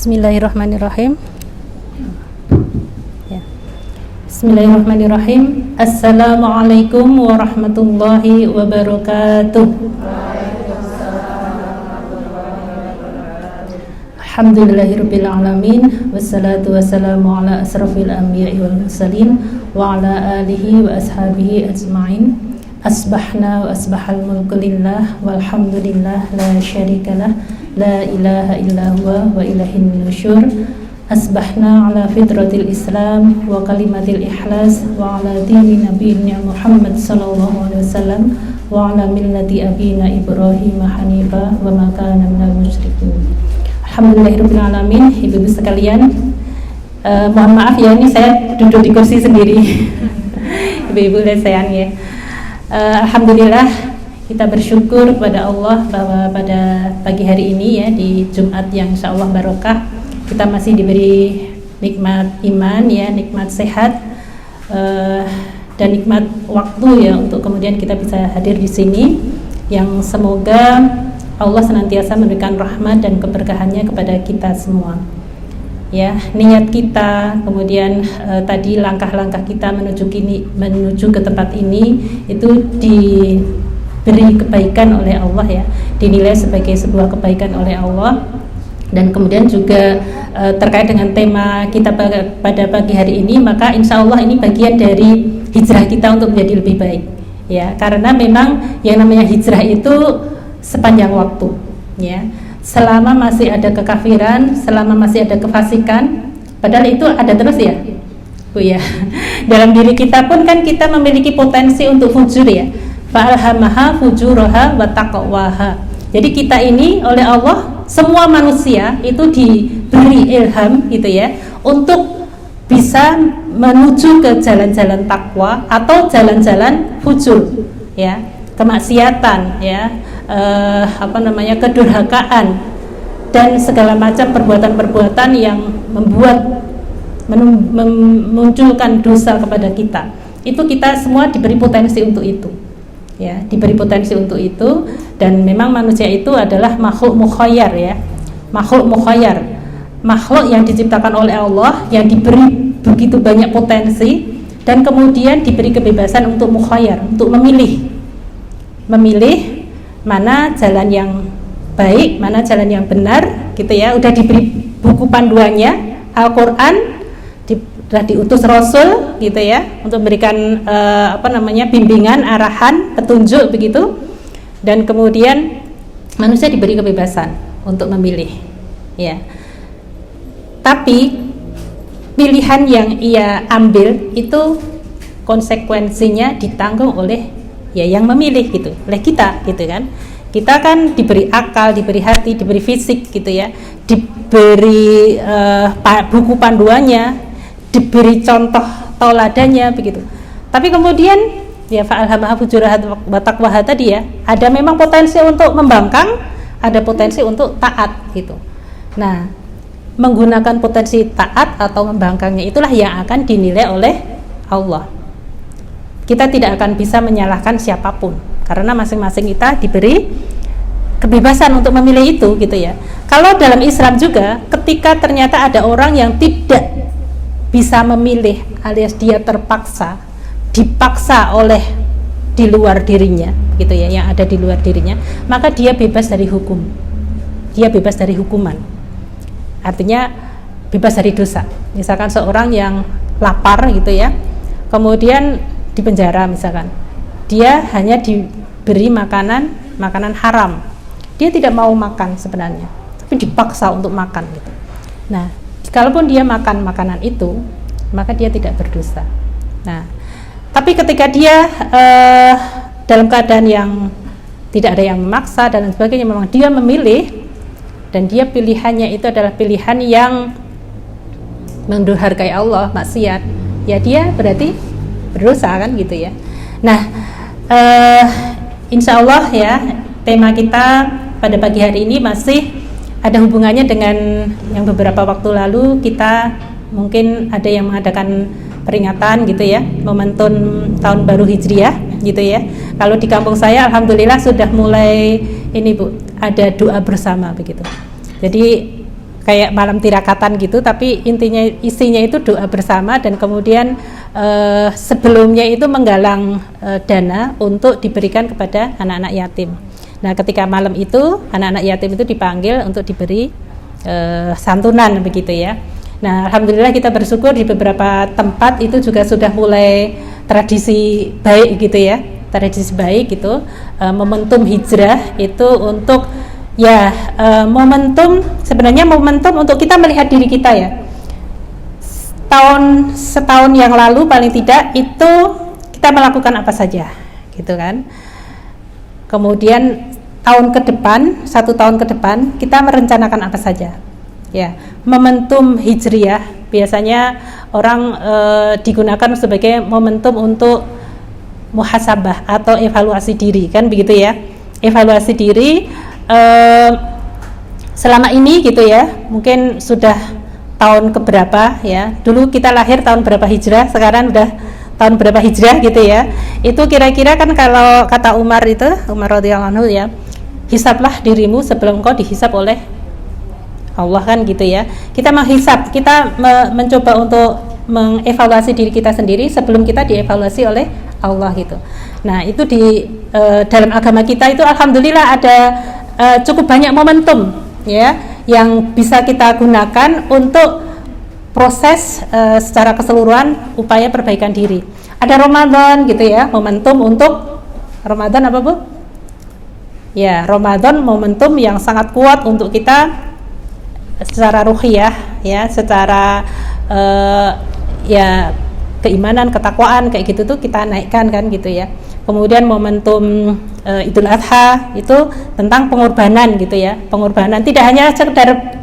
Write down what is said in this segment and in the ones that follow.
Bismillahirrahmanirrahim. Ya. Bismillahirrahmanirrahim. Assalamualaikum warahmatullahi wabarakatuh. Alhamdulillahirabbil alamin wassalatu wassalamu ala asrofil anbiya'i wal mursalin wa ala alihi wa ashabihi ajma'in. Asbahna wa asbahal mulku lillah walhamdulillah la syarikalah la ilaha illa huwa wa ilahin nusyur. Asbahna ala fitratil islam wa kalimatil ikhlas wa ala dini nabiyina Muhammad sallallahu alaihi wasallam wa ala millati abina Ibrahim hanifa wa ma kana minal musyrikin. Alhamdulillahirabbil alamin. Ibu-ibu sekalian, mohon maaf ya, ini saya duduk di kursi sendiri. Ibu-ibu lesehan ya. Alhamdulillah, kita bersyukur kepada Allah bahwa pada pagi hari ini ya, di Jumat yang insya Allah barokah, kita masih diberi nikmat iman ya, nikmat sehat, dan nikmat waktu ya, untuk kemudian kita bisa hadir di sini, yang semoga Allah senantiasa memberikan rahmat dan keberkahannya kepada kita semua. Ya, niat kita, kemudian tadi langkah-langkah kita menuju ke tempat ini itu diberi kebaikan oleh Allah ya, dinilai sebagai sebuah kebaikan oleh Allah. Dan kemudian juga terkait dengan tema kita pada pagi hari ini, maka insya Allah ini bagian dari hijrah kita untuk menjadi lebih baik ya, karena memang yang namanya hijrah itu sepanjang waktu ya. Selama masih ada kekafiran, selama masih ada kefasikan, padahal itu ada terus ya Bu ya. Dalam diri kita pun kan kita memiliki potensi untuk fujur ya. Fa'alhamaha fujuraha wa taqwaha. Jadi kita ini oleh Allah, semua manusia itu diberi ilham gitu ya, untuk bisa menuju ke jalan-jalan takwa atau jalan-jalan fujur ya, kemaksiatan ya, kedurhakaan dan segala macam perbuatan-perbuatan yang memunculkan dosa kepada kita. Itu kita semua diberi potensi untuk itu ya, diberi potensi untuk itu. Dan memang manusia itu adalah makhluk mukhayyar ya, makhluk mukhayyar, makhluk yang diciptakan oleh Allah, yang diberi begitu banyak potensi dan kemudian diberi kebebasan untuk mukhayyar, untuk memilih mana jalan yang baik, mana jalan yang benar gitu ya. Udah diberi buku panduannya, Al-Quran, sudah diutus Rasul gitu ya, untuk memberikan bimbingan, arahan, petunjuk begitu. Dan kemudian manusia diberi kebebasan untuk memilih ya. Tapi pilihan yang ia ambil itu konsekuensinya ditanggung oleh ya yang memilih gitu, oleh kita gitu kan. Kita kan diberi akal, diberi hati, diberi fisik gitu ya, diberi buku panduannya, diberi contoh tauladannya begitu. Tapi kemudian ya fa'alhamaha fujuraha wa taqwaha tadi ya, ada memang potensi untuk membangkang, ada potensi untuk taat gitu. Nah, menggunakan potensi taat atau membangkangnya itulah yang akan dinilai oleh Allah. Kita tidak akan bisa menyalahkan siapapun, karena masing-masing kita diberi kebebasan untuk memilih itu gitu ya. Kalau dalam Islam juga, ketika ternyata ada orang yang tidak bisa memilih alias dia dipaksa oleh di luar dirinya gitu ya, yang ada di luar dirinya, maka dia bebas dari hukum, dia bebas dari hukuman, artinya bebas dari dosa. Misalkan seorang yang lapar gitu ya, kemudian di penjara misalkan, dia hanya diberi makanan haram, dia tidak mau makan sebenarnya, tapi dipaksa untuk makan gitu. Nah, kalaupun dia makan makanan itu, maka dia tidak berdosa. Nah, tapi ketika dia dalam keadaan yang tidak ada yang memaksa dan sebagainya, memang dia memilih, dan dia pilihannya itu adalah pilihan yang mendurhakai Allah, maksiat, ya dia berarti berdosa kan gitu ya. Nah, insya Allah ya, tema kita pada pagi hari ini masih ada hubungannya dengan yang beberapa waktu lalu kita mungkin ada yang mengadakan peringatan gitu ya, momentum tahun baru Hijriah gitu ya. Kalau di kampung saya alhamdulillah sudah mulai ini Bu, ada doa bersama begitu. Jadi kayak malam tirakatan gitu, tapi isinya itu doa bersama, dan kemudian sebelumnya itu menggalang dana untuk diberikan kepada anak-anak yatim. Nah, ketika malam itu anak-anak yatim itu dipanggil untuk diberi santunan begitu ya. Nah, alhamdulillah kita bersyukur di beberapa tempat itu juga sudah mulai tradisi baik gitu ya, tradisi baik gitu. Momentum hijrah itu untuk momentum, sebenarnya momentum untuk kita melihat diri kita ya. Setahun yang lalu paling tidak itu kita melakukan apa saja gitu kan. Kemudian satu tahun ke depan kita merencanakan apa saja ya. Momentum hijriah biasanya orang digunakan sebagai momentum untuk muhasabah atau evaluasi diri kan begitu ya. Evaluasi diri selama ini gitu ya, mungkin sudah tahun keberapa ya. Dulu kita lahir tahun berapa hijrah, sekarang udah tahun berapa hijrah gitu ya. Itu kira-kira kan kalau kata Umar radhiyallahu anhu ya, hisablah dirimu sebelum kau dihisab oleh Allah kan gitu ya. Kita menghisab, kita mencoba untuk mengevaluasi diri kita sendiri sebelum kita dievaluasi oleh Allah gitu. Nah, itu di dalam agama kita itu alhamdulillah ada cukup banyak momentum ya yang bisa kita gunakan untuk proses secara keseluruhan upaya perbaikan diri. Ada Ramadan gitu ya, momentum untuk Ramadan apa Bu? Ya, Ramadan momentum yang sangat kuat untuk kita secara ruhiyah ya, secara keimanan, ketakwaan kayak gitu tuh kita naikkan kan gitu ya. Kemudian momentum Idul Adha itu tentang pengorbanan gitu ya. Pengorbanan tidak hanya sekedar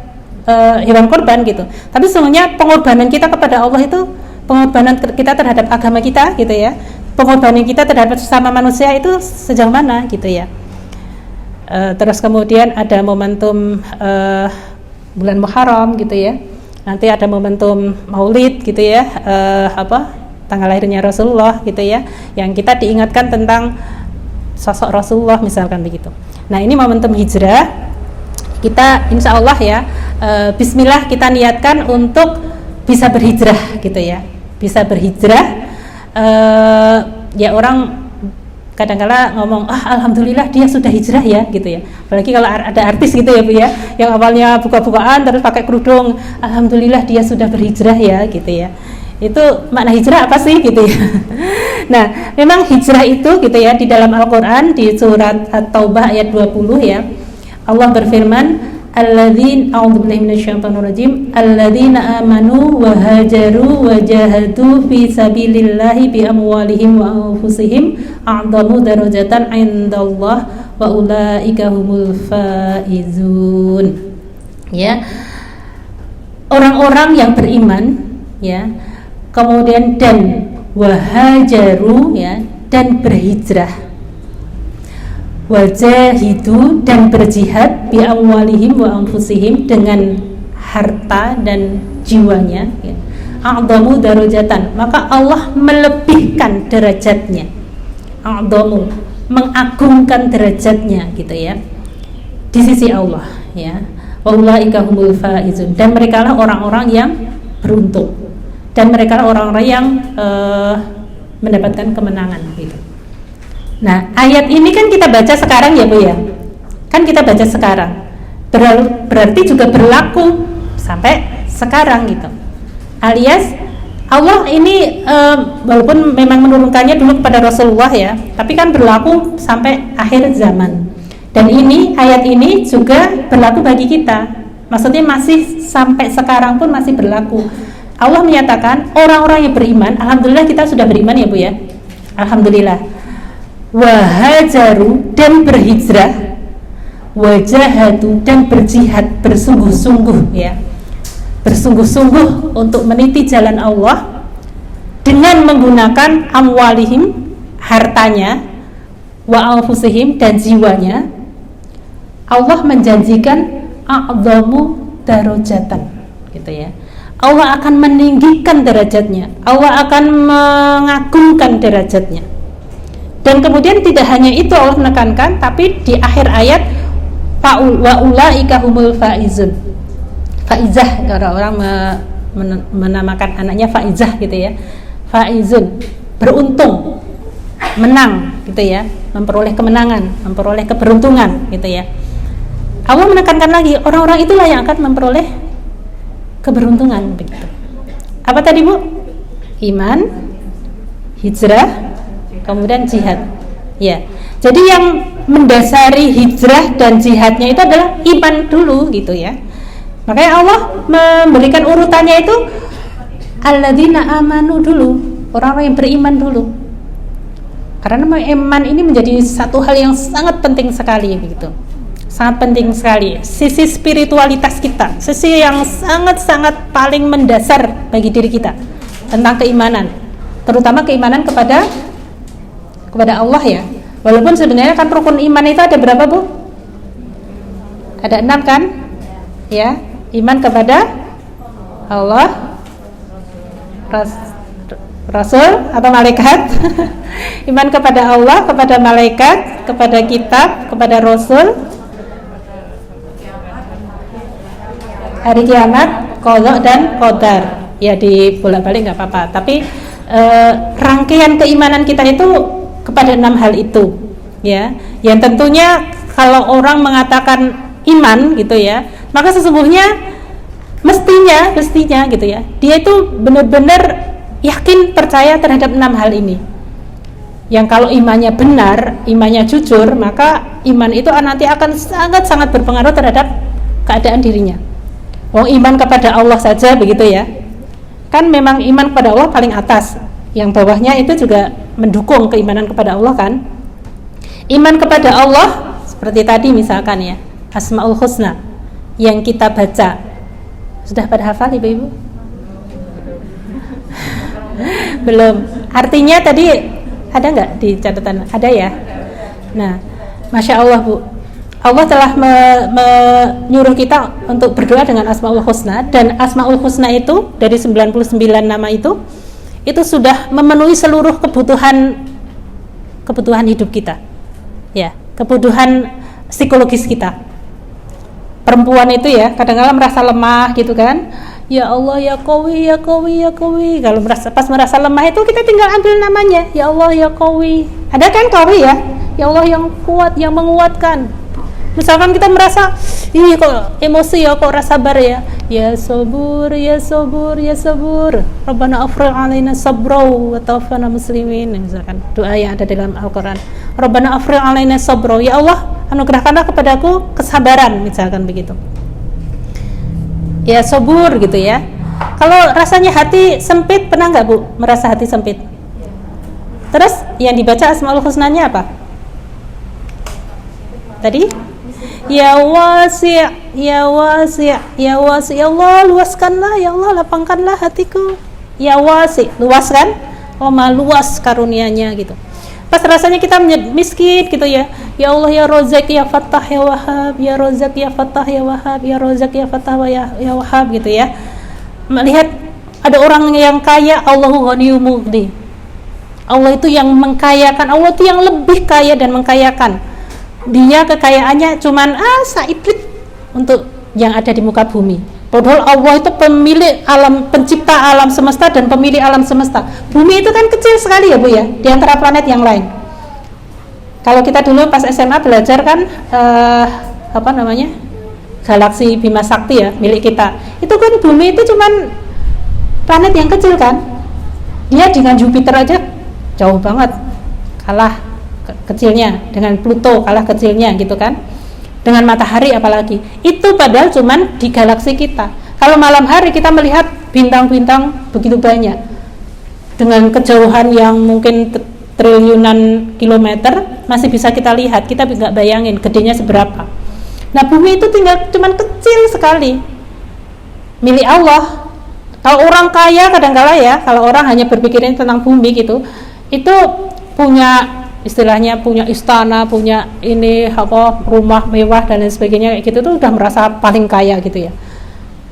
hewan korban gitu, tapi sesungguhnya pengorbanan kita kepada Allah itu pengorbanan kita terhadap agama kita gitu ya. Pengorbanan kita terhadap sesama manusia itu sejauh mana gitu ya. Terus kemudian ada momentum bulan Muharram gitu ya. Nanti ada momentum Maulid gitu ya, tanggal lahirnya Rasulullah gitu ya, yang kita diingatkan tentang sosok Rasulullah misalkan begitu. Nah, ini momentum hijrah. Kita insya Allah ya, bismillah kita niatkan untuk bisa berhijrah gitu ya. Bisa berhijrah, ya orang kadang-kala ngomong, alhamdulillah dia sudah hijrah ya gitu ya. Apalagi kalau ada artis gitu ya Bu ya, yang awalnya buka-bukaan terus pakai kerudung, alhamdulillah dia sudah berhijrah ya gitu ya. Itu makna hijrah apa sih gitu ya. Nah, memang hijrah itu gitu ya, di dalam Al-Qur'an di surat At-Taubah ayat 20 ya. Allah berfirman, a'udzubillahi minasyaitonirrajim, alladzina amanu wa hajaru wa jahadu fi sabilillahi bi amwalihim wa anfusihim a'dhamu darajatan 'indallah wa ulaika humul faizun. Ya. Orang-orang yang beriman ya, kemudian dan wahajaru ya, dan berhijrah, wajahidu dan berjihad bi amwalihim wa anfusihim dengan harta dan jiwanya ya. A'dhamu darajatan, maka Allah melebihkan derajatnya. A'dhamu, mengagungkan derajatnya gitu ya di sisi Allah ya. Wa ulaika humul faizun, dan merekalah orang-orang yang beruntung, dan merekalah orang-orang yang mendapatkan kemenangan gitu. Nah, ayat ini kan kita baca sekarang ya Bu ya. Kan kita baca sekarang. Berarti juga berlaku sampai sekarang gitu. Alias Allah ini walaupun memang menurunkannya dulu kepada Rasulullah ya, tapi kan berlaku sampai akhir zaman. Dan ini ayat ini juga berlaku bagi kita. Maksudnya masih sampai sekarang pun masih berlaku. Allah menyatakan orang-orang yang beriman, alhamdulillah kita sudah beriman ya Bu ya. Alhamdulillah. Wahajaru, dan berhijrah, wajahadu, dan berjihad, bersungguh-sungguh ya, bersungguh-sungguh untuk meniti jalan Allah dengan menggunakan amwalihim, hartanya, wa anfusihim, dan jiwanya. Allah menjanjikan a'dhamu darajatan gitu ya. Allah akan meninggikan derajatnya, Allah akan mengagungkan derajatnya. Dan kemudian tidak hanya itu Allah menekankan, tapi di akhir ayat wa ulaika humul faizun. Faizah, orang menamakan anaknya Faizah gitu ya. Faizun, beruntung, menang gitu ya, memperoleh kemenangan, memperoleh keberuntungan gitu ya. Allah menekankan lagi, orang-orang itulah yang akan memperoleh keberuntungan begitu. Apa tadi Bu? Iman, hijrah, kemudian jihad. Ya. Jadi yang mendasari hijrah dan jihadnya itu adalah iman dulu gitu ya. Makanya Allah memberikan urutannya itu alladzina amanu dulu, orang-orang yang beriman dulu. Karena iman ini menjadi satu hal yang sangat penting sekali begitu. Sangat penting sekali. Sisi spiritualitas kita, sisi yang sangat-sangat paling mendasar bagi diri kita tentang keimanan. Terutama keimanan kepada Allah ya. Walaupun sebenarnya kan rukun iman itu ada berapa Bu? Ada 6 kan? Ya, iman kepada Allah, Rasul atau malaikat. Iman kepada Allah, kepada malaikat, kepada kitab, kepada Rasul, hari kiamat, qadha dan qadar. Ya dibolak-balik nggak apa-apa. Tapi rangkaian keimanan kita itu kepada 6 hal itu, ya. Yang tentunya kalau orang mengatakan iman gitu ya, maka sesungguhnya mestinya gitu ya, dia itu benar-benar yakin percaya terhadap 6 hal ini. Yang kalau imannya benar, imannya jujur, maka iman itu nanti akan sangat-sangat berpengaruh terhadap keadaan dirinya. Wong iman kepada Allah saja begitu ya, kan memang iman kepada Allah paling atas, yang bawahnya itu juga mendukung keimanan kepada Allah kan. Iman kepada Allah seperti tadi misalkan ya, Asmaul Husna yang kita baca, sudah pada hafal Ibu-ibu? Belum. Artinya tadi ada nggak di catatan? Ada ya. Nah, Masya Allah Bu, Allah telah menyuruh kita untuk berdoa dengan Asmaul Husna, dan Asmaul Husna itu dari 99 nama itu sudah memenuhi seluruh kebutuhan hidup kita, ya, kebutuhan psikologis kita. Perempuan itu ya kadang-kadang merasa lemah gitu kan, ya Allah ya Qawi ya Qawi ya Qawi. Kalau pas merasa lemah itu kita tinggal ambil namanya, ya Allah ya Qawi. Ada kan Qawi ya Allah yang kuat, yang menguatkan. Misalkan kita merasa, ih kok emosi ya, kok rasa sabar ya, ya sabur, ya sabur, ya sabur, Rabbana afrigh alaina sabra wa tawaffana muslimin. Misalkan doa yang ada dalam Al-Quran, Rabbana afrigh alaina sabra, ya Allah anugerahkanlah kepadaku kesabaran, misalkan begitu. Ya sabur gitu ya. Kalau rasanya hati sempit, pernah nggak Bu merasa hati sempit? Terus yang dibaca Asmaul Husnanya apa? Tadi? Ya wasi', ya wasi', ya wasi', ya Allah luaskanlah, ya Allah lapangkanlah hatiku. Ya wasi', luas kan? Oh maha luas karunianya gitu. Pas rasanya kita miskin gitu ya, ya Allah ya Razak ya Fattah ya Wahhab, ya Razak ya Fattah ya Wahhab, ya Razak ya Fattah ya Wahhab gitu ya. Melihat ada orang yang kaya, Allahu Ghaniyyu Mughni. Allah itu yang mengkayakan, Allah itu yang lebih kaya dan mengkayakan. Dia kekayaannya cuman saibrit untuk yang ada di muka bumi. Padahal Allah itu pemilik alam, pencipta alam semesta dan pemilik alam semesta. Bumi itu kan kecil sekali ya Bu ya, di antara planet yang lain. Kalau kita dulu pas SMA belajar kan galaksi Bima Sakti ya, milik kita. Itu kan bumi itu cuman planet yang kecil kan. Dia dengan Jupiter aja jauh banget, kalah kecilnya, dengan Pluto kalah kecilnya gitu kan, dengan matahari apalagi. Itu padahal cuman di galaksi kita. Kalau malam hari kita melihat bintang-bintang begitu banyak dengan kejauhan yang mungkin triliunan kilometer masih bisa kita lihat, kita nggak bayangin gedenya seberapa. Nah bumi itu tinggal cuman kecil sekali, milik Allah. Kalau orang kaya kadang-kala ya, kalau orang hanya berpikirin tentang bumi gitu, itu punya istilahnya punya istana, punya ini rumah mewah dan lain sebagainya kayak gitu, tuh udah merasa paling kaya gitu ya.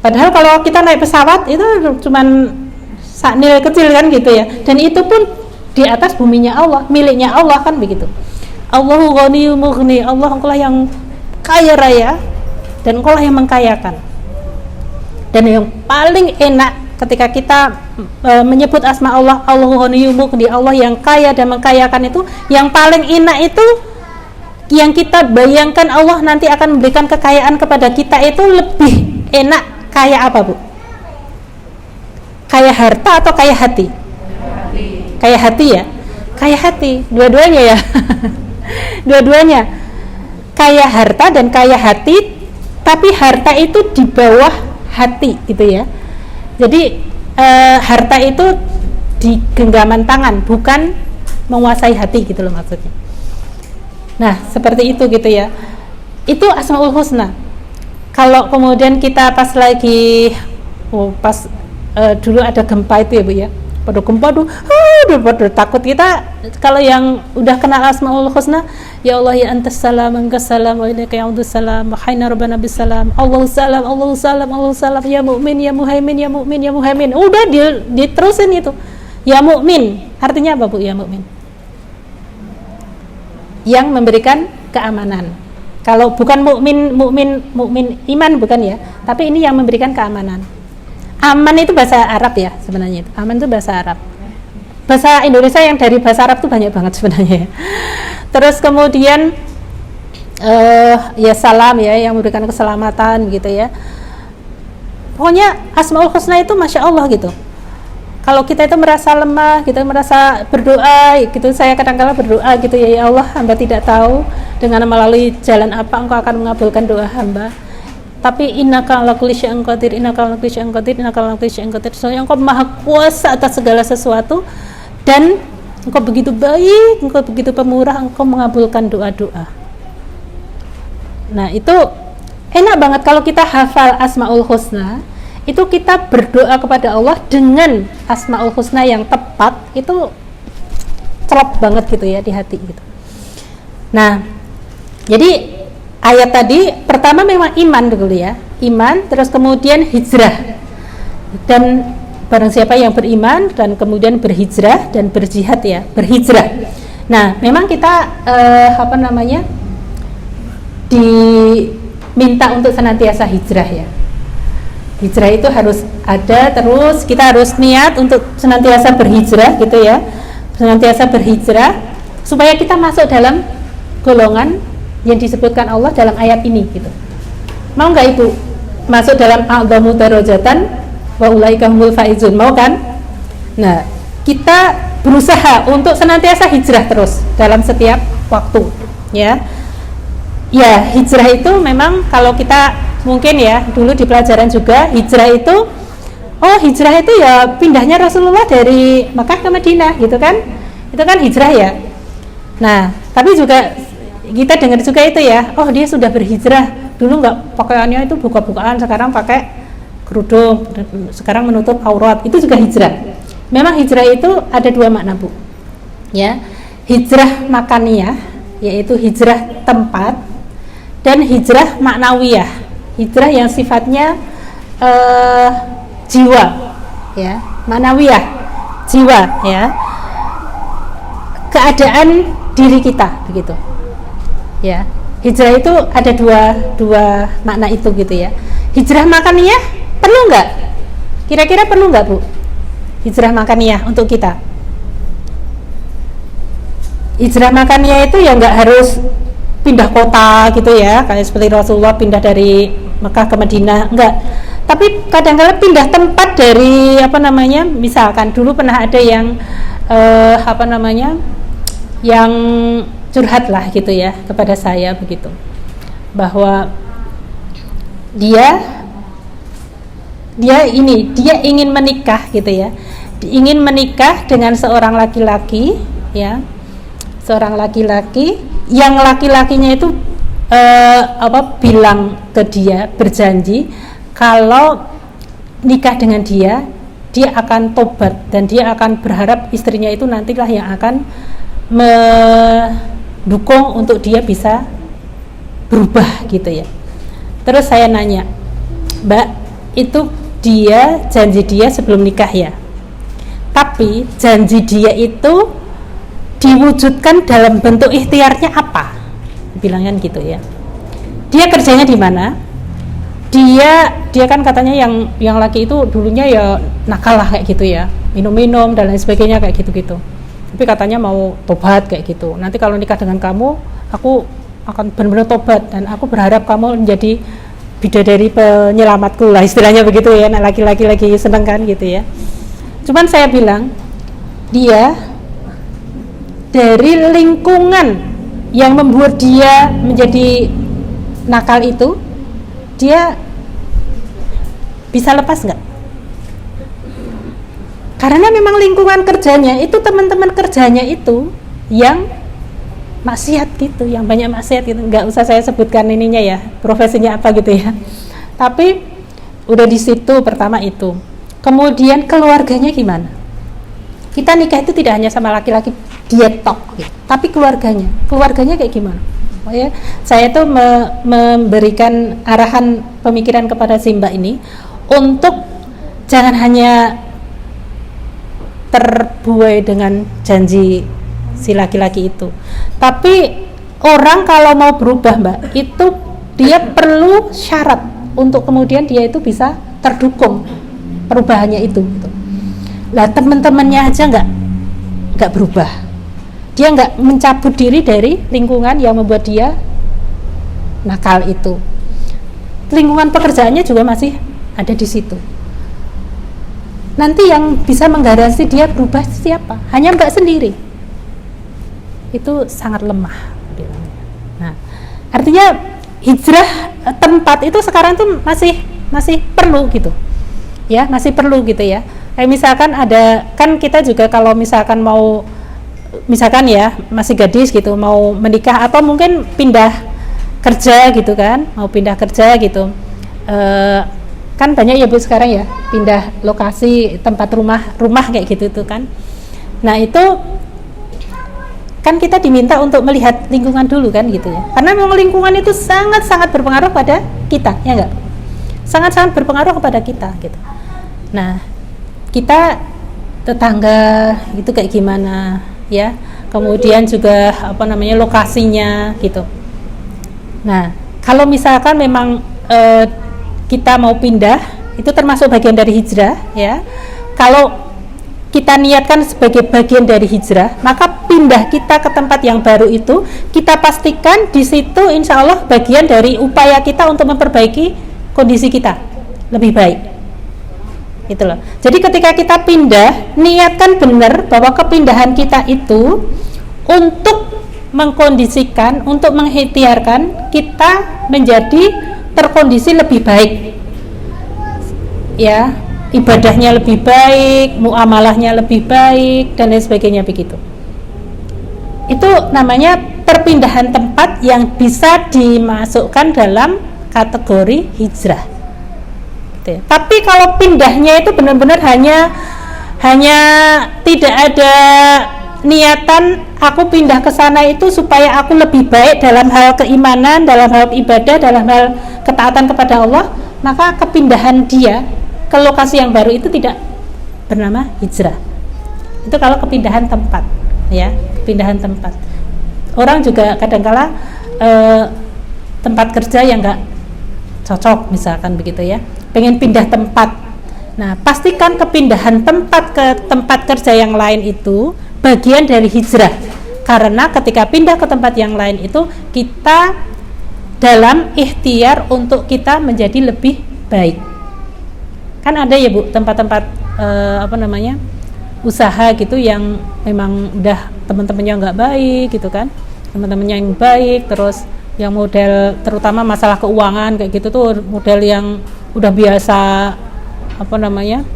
Padahal kalau kita naik pesawat itu cuman saknil kecil kan gitu ya, dan itu pun di atas buminya Allah, miliknya Allah kan begitu. Allahu Ghaniyyu Mughni, Allah engkaulah yang kaya raya dan engkaulah yang mengkayakan. Dan yang paling enak ketika kita menyebut asma Allah, Allahu Ghaniyyu Mughni, Allah yang kaya dan mengkayakan, itu yang paling enak itu yang kita bayangkan Allah nanti akan memberikan kekayaan kepada kita itu lebih enak. Kaya apa, Bu? Kaya harta atau kaya hati? Kaya hati ya? Kaya hati, dua-duanya ya. Dua-duanya. Kaya harta dan kaya hati, tapi harta itu di bawah hati gitu ya. Jadi harta itu di genggaman tangan, bukan menguasai hati gitu loh maksudnya. Nah, seperti itu gitu ya. Itu Asmaul Husna. Kalau kemudian kita pas lagi dulu ada gempa itu ya, Bu ya. Pada gempa tuh pada takut kita. Kalau yang udah kenal Asmaul Husna, ya Allah ya antas salam, engkas salam, wa ilaika ya'udus salam, wa hayna rabbana bis salam, Allahu salam, Allahu salam, Allahu salam, ya mukmin, ya muhaimin, ya mukmin, ya muhaimin. Udah diterusin itu. Ya mukmin, artinya apa, Bu? Ya mukmin, yang memberikan keamanan. Kalau bukan mukmin iman bukan ya, tapi ini yang memberikan keamanan. Aman itu bahasa Arab ya sebenarnya itu. Aman itu bahasa Arab. Bahasa Indonesia yang dari bahasa Arab tuh banyak banget sebenarnya. Terus kemudian ya salam ya, yang memberikan keselamatan gitu ya. Pokoknya Asmaul Husna itu Masya Allah gitu. Kalau kita itu merasa lemah, kita merasa berdoa gitu, saya kadang-kadang berdoa gitu ya Allah, hamba tidak tahu dengan melalui jalan apa Engkau akan mengabulkan doa hamba. Tapi innaka ala kulli syai'in qadir, innaka ala kulli syai'in qadir, innaka ala kulli syai'in qadir. Soalnya Engkau maha kuasa atas segala sesuatu dan Engkau begitu baik, Engkau begitu pemurah, Engkau mengabulkan doa-doa. Nah, itu enak banget kalau kita hafal Asmaul Husna. Itu kita berdoa kepada Allah dengan Asmaul Husna yang tepat, itu cerot banget gitu ya di hati gitu. Nah, jadi ayat tadi pertama memang iman dulu ya, iman, terus kemudian hijrah. Dan barang siapa yang beriman dan kemudian berhijrah dan berjihad ya, berhijrah. Nah, memang kita diminta untuk senantiasa hijrah ya. Hijrah itu harus ada, terus kita harus niat untuk senantiasa berhijrah gitu ya, senantiasa berhijrah supaya kita masuk dalam golongan yang disebutkan Allah dalam ayat ini gitu. Mau nggak Ibu masuk dalam a'dhamu darajatan wa ulaika humul faizun? Mau kan? Nah, kita berusaha untuk senantiasa hijrah terus dalam setiap waktu ya. Ya, hijrah itu memang kalau kita mungkin ya dulu di pelajaran juga hijrah itu ya pindahnya Rasulullah dari Mekah ke Madinah gitu kan, itu kan hijrah ya. Nah, tapi juga kita dengar juga itu ya, dia sudah berhijrah, dulu nggak pakaiannya itu buka-bukaan, sekarang pakai kerudung, sekarang menutup aurat, itu juga hijrah. Memang hijrah itu ada dua makna, Bu ya. Hijrah makaniyah, yaitu hijrah tempat, dan hijrah maknawiyah, hijrah yang sifatnya jiwa ya, maknawiyah, jiwa ya, keadaan diri kita begitu ya. Hijrah itu ada dua makna itu gitu ya. Hijrah makaniyah perlu nggak? Kira-kira perlu nggak, Bu? Hijrah makaniyah untuk kita. Hijrah makaniyah itu ya nggak harus pindah kota gitu ya, kayak seperti Rasulullah pindah dari Mekah ke Madinah, enggak. Tapi kadang-kadang pindah tempat dari misalkan dulu pernah ada yang yang curhat lah gitu ya kepada saya begitu, bahwa dia ingin menikah gitu ya, ingin menikah dengan seorang laki-laki ya, seorang laki-laki yang laki-lakinya itu bilang ke dia, berjanji kalau nikah dengan dia akan tobat dan dia akan berharap istrinya itu nantilah yang akan mendukung untuk dia bisa berubah gitu ya. Terus saya nanya, Mbak, itu janji dia sebelum nikah ya, tapi janji dia itu diwujudkan dalam bentuk ikhtiarnya apa? Bilangnya gitu ya. Dia kerjanya di mana? dia kan katanya yang laki itu dulunya ya nakal lah kayak gitu ya, minum-minum dan lain sebagainya kayak gitu-gitu. Tapi katanya mau tobat kayak gitu. Nanti kalau nikah dengan kamu, aku akan benar-benar tobat dan aku berharap kamu menjadi bidadari penyelamatku lah, istilahnya begitu ya. Nah, laki-laki lagi seneng kan gitu ya. Cuman saya bilang, dia dari lingkungan yang membuat dia menjadi nakal itu, dia bisa lepas nggak? Karena memang lingkungan kerjanya itu, teman-teman kerjanya itu yang maksiat gitu, yang banyak maksiat gitu. Nggak usah saya sebutkan ininya ya, profesinya apa gitu ya. Tapi udah di situ pertama itu. Kemudian keluarganya gimana? Kita nikah itu tidak hanya sama laki-laki dia tok gitu, tapi keluarganya kayak gimana? Oh ya, saya tuh memberikan arahan pemikiran kepada si Mbak ini untuk jangan hanya terbuai dengan janji si laki-laki itu, tapi orang kalau mau berubah Mbak, itu dia perlu syarat untuk kemudian dia itu bisa terdukung perubahannya itu gitu. Lah teman-temannya aja nggak berubah, dia nggak mencabut diri dari lingkungan yang membuat dia nakal itu, lingkungan pekerjaannya juga masih ada di situ. Nanti yang bisa menggaransi dia berubah siapa? Hanya Mbak sendiri. Itu sangat lemah. Nah, artinya hijrah tempat itu sekarang tuh masih perlu gitu, ya, masih perlu gitu ya. Kayak misalkan ada, kan kita juga kalau misalkan mau, misalkan ya masih gadis gitu, mau menikah atau mungkin pindah kerja gitu kan, mau pindah kerja gitu. Kan banyak ya Bu sekarang ya, pindah lokasi tempat rumah kayak gitu tuh kan. Nah itu kan kita diminta untuk melihat lingkungan dulu kan gitu ya, karena memang lingkungan itu sangat-sangat berpengaruh pada kita, ya enggak? Sangat-sangat berpengaruh kepada kita gitu. Nah kita tetangga itu kayak gimana ya, kemudian juga apa namanya lokasinya gitu. Nah kalau misalkan memang kita mau pindah, itu termasuk bagian dari hijrah ya. Kalau kita niatkan sebagai bagian dari hijrah, maka pindah kita ke tempat yang baru itu, kita pastikan di situ insya Allah bagian dari upaya kita untuk memperbaiki kondisi kita lebih baik. Gitu loh. Jadi ketika kita pindah, niatkan benar bahwa kepindahan kita itu untuk mengkondisikan, untuk mengikhtiarkan kita menjadi terkondisi lebih baik ya, ibadahnya lebih baik, muamalahnya lebih baik dan lain sebagainya begitu. Itu namanya perpindahan tempat yang bisa dimasukkan dalam kategori hijrah gitu ya. Tapi kalau pindahnya itu benar-benar hanya tidak ada niatan aku pindah ke sana itu supaya aku lebih baik dalam hal keimanan, dalam hal ibadah, dalam hal ketaatan kepada Allah, maka kepindahan dia ke lokasi yang baru itu tidak bernama hijrah. Itu kalau kepindahan tempat ya, kepindahan tempat. Orang juga kadangkala tempat kerja yang enggak cocok misalkan begitu ya, pengen pindah tempat. Nah pastikan kepindahan tempat ke tempat kerja yang lain itu bagian dari hijrah, karena ketika pindah ke tempat yang lain itu kita dalam ikhtiar untuk kita menjadi lebih baik. Kan ada ya Bu tempat-tempat apa namanya usaha gitu yang memang udah teman-temannya nggak baik gitu kan, teman-temannya yang baik, terus yang model terutama masalah keuangan kayak gitu tuh model yang udah biasa apa namanya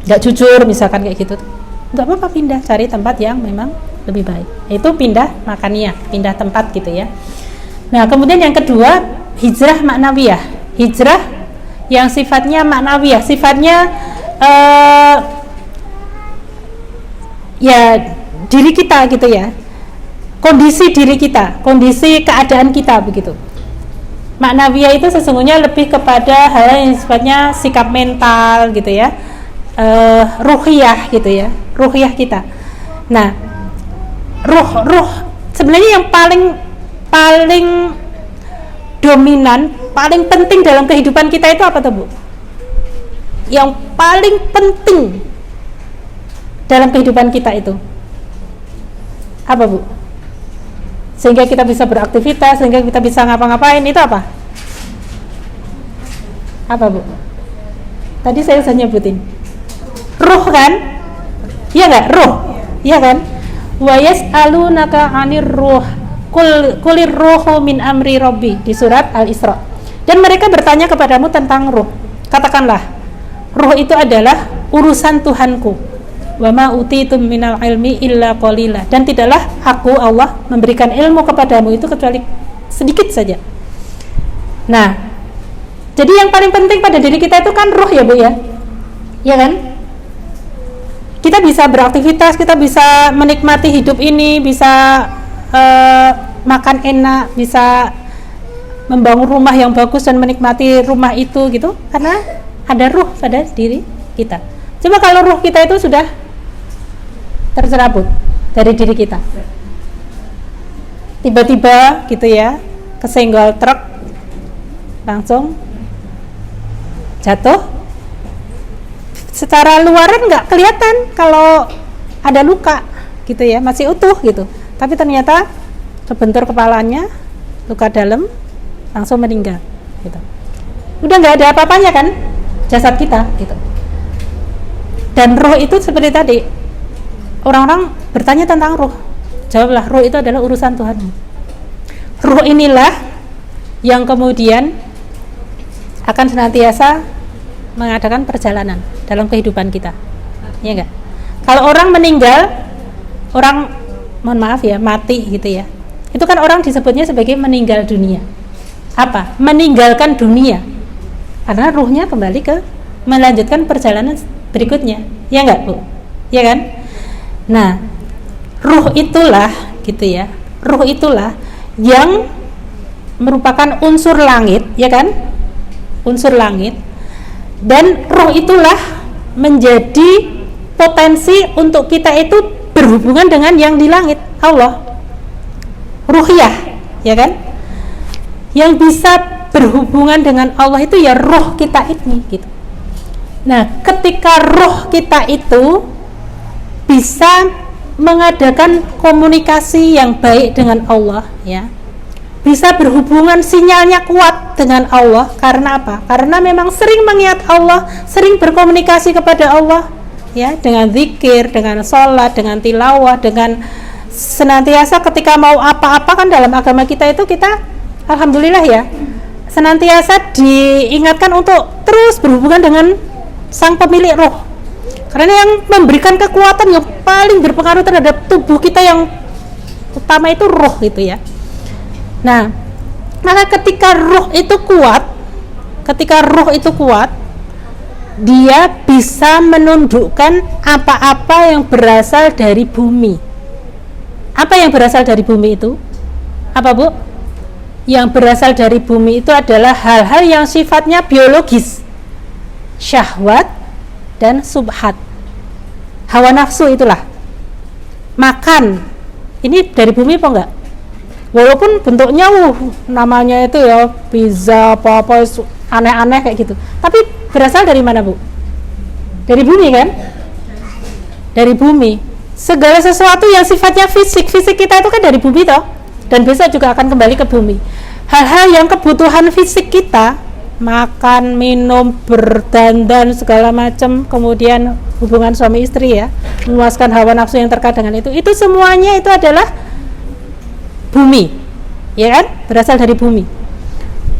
nggak jujur misalkan kayak gitu tuh. Nggak apa-apa pindah, cari tempat yang memang lebih baik. Itu pindah makania, pindah tempat gitu ya. Nah kemudian yang kedua, hijrah maknawiyah. Hijrah yang sifatnya maknawiyah, sifatnya ya diri kita gitu ya, kondisi diri kita, kondisi keadaan kita begitu. Maknawiyah itu sesungguhnya lebih kepada hal yang sifatnya sikap mental gitu ya, ruhiyah gitu ya, ruhiyah kita. Nah, ruh sebenarnya yang paling dominan paling penting dalam kehidupan kita itu apa tuh Bu? Yang paling penting dalam kehidupan kita itu apa Bu? Sehingga kita bisa beraktivitas, sehingga kita bisa ngapa-ngapain, itu apa? Apa Bu? Tadi saya sudah nyebutin ruh kan? Iya nggak? Ruh, iya kan? Wa yas'alunaka 'anir ruh kulir ruhu min amri rabbi, di surat Al-Isra. Dan mereka bertanya kepadamu tentang ruh. Katakanlah, ruh itu adalah urusan Tuhanku. Wa ma utitum minal ilmi illa qalila. Dan tidaklah aku Allah memberikan ilmu kepadamu itu kecuali sedikit saja. Nah, jadi yang paling penting pada diri kita itu kan ruh ya Bu ya. Ya kan? Kita bisa beraktivitas, kita bisa menikmati hidup ini, bisa makan enak, bisa membangun rumah yang bagus dan menikmati rumah itu gitu, karena ada ruh pada diri kita. Coba kalau ruh kita itu sudah tercerabut dari diri kita, tiba-tiba gitu ya, kesenggol truk, langsung jatuh, secara luaran nggak kelihatan kalau ada luka gitu ya, masih utuh gitu, tapi ternyata kebentur kepalanya, luka dalam, langsung meninggal gitu. Udah nggak ada apa-apanya kan jasad kita gitu. Dan roh itu seperti tadi, orang-orang bertanya tentang roh, jawablah, roh itu adalah urusan Tuhanmu. Roh inilah yang kemudian akan senantiasa mengadakan perjalanan dalam kehidupan kita, ya enggak? Kalau orang meninggal, orang, mohon maaf ya, mati gitu ya, itu kan orang disebutnya sebagai meninggal dunia. Apa? Meninggalkan dunia, karena ruhnya kembali ke melanjutkan perjalanan berikutnya, ya enggak Bu? Ya kan? Nah, ruh itulah gitu ya, ruh itulah yang merupakan unsur langit, ya kan? Unsur langit. Dan ruh itulah menjadi potensi untuk kita itu berhubungan dengan yang di langit, Allah. Ruhiyah, ya kan? Yang bisa berhubungan dengan Allah itu ya ruh kita ini gitu. Nah, ketika ruh kita itu bisa mengadakan komunikasi yang baik dengan Allah, ya, bisa berhubungan, sinyalnya kuat dengan Allah, karena apa? Karena memang sering mengingat Allah, sering berkomunikasi kepada Allah, ya, dengan zikir, dengan sholat, dengan tilawah, dengan senantiasa ketika mau apa-apa kan dalam agama kita itu kita, alhamdulillah ya, senantiasa diingatkan untuk terus berhubungan dengan sang pemilik roh, karena yang memberikan kekuatan yang paling berpengaruh terhadap tubuh kita yang utama itu roh gitu ya. Nah, maka ketika roh itu kuat, dia bisa menundukkan apa-apa yang berasal dari bumi. Apa yang berasal dari bumi itu? Apa Bu? Yang berasal dari bumi itu adalah hal-hal yang sifatnya biologis, syahwat dan subhat, hawa nafsu itulah. Makan, ini dari bumi apa enggak? Walaupun bentuknya namanya itu ya pizza apa-apa aneh-aneh kayak gitu, tapi berasal dari mana Bu? Dari bumi kan? Dari bumi. Segala sesuatu yang sifatnya fisik kita itu kan dari bumi toh, dan besok juga akan kembali ke bumi. Hal-hal yang kebutuhan fisik kita, makan, minum, berdandan segala macam, kemudian hubungan suami istri ya, memuaskan hawa nafsu yang terkait dengan itu semuanya itu adalah bumi, ya kan? Berasal dari bumi.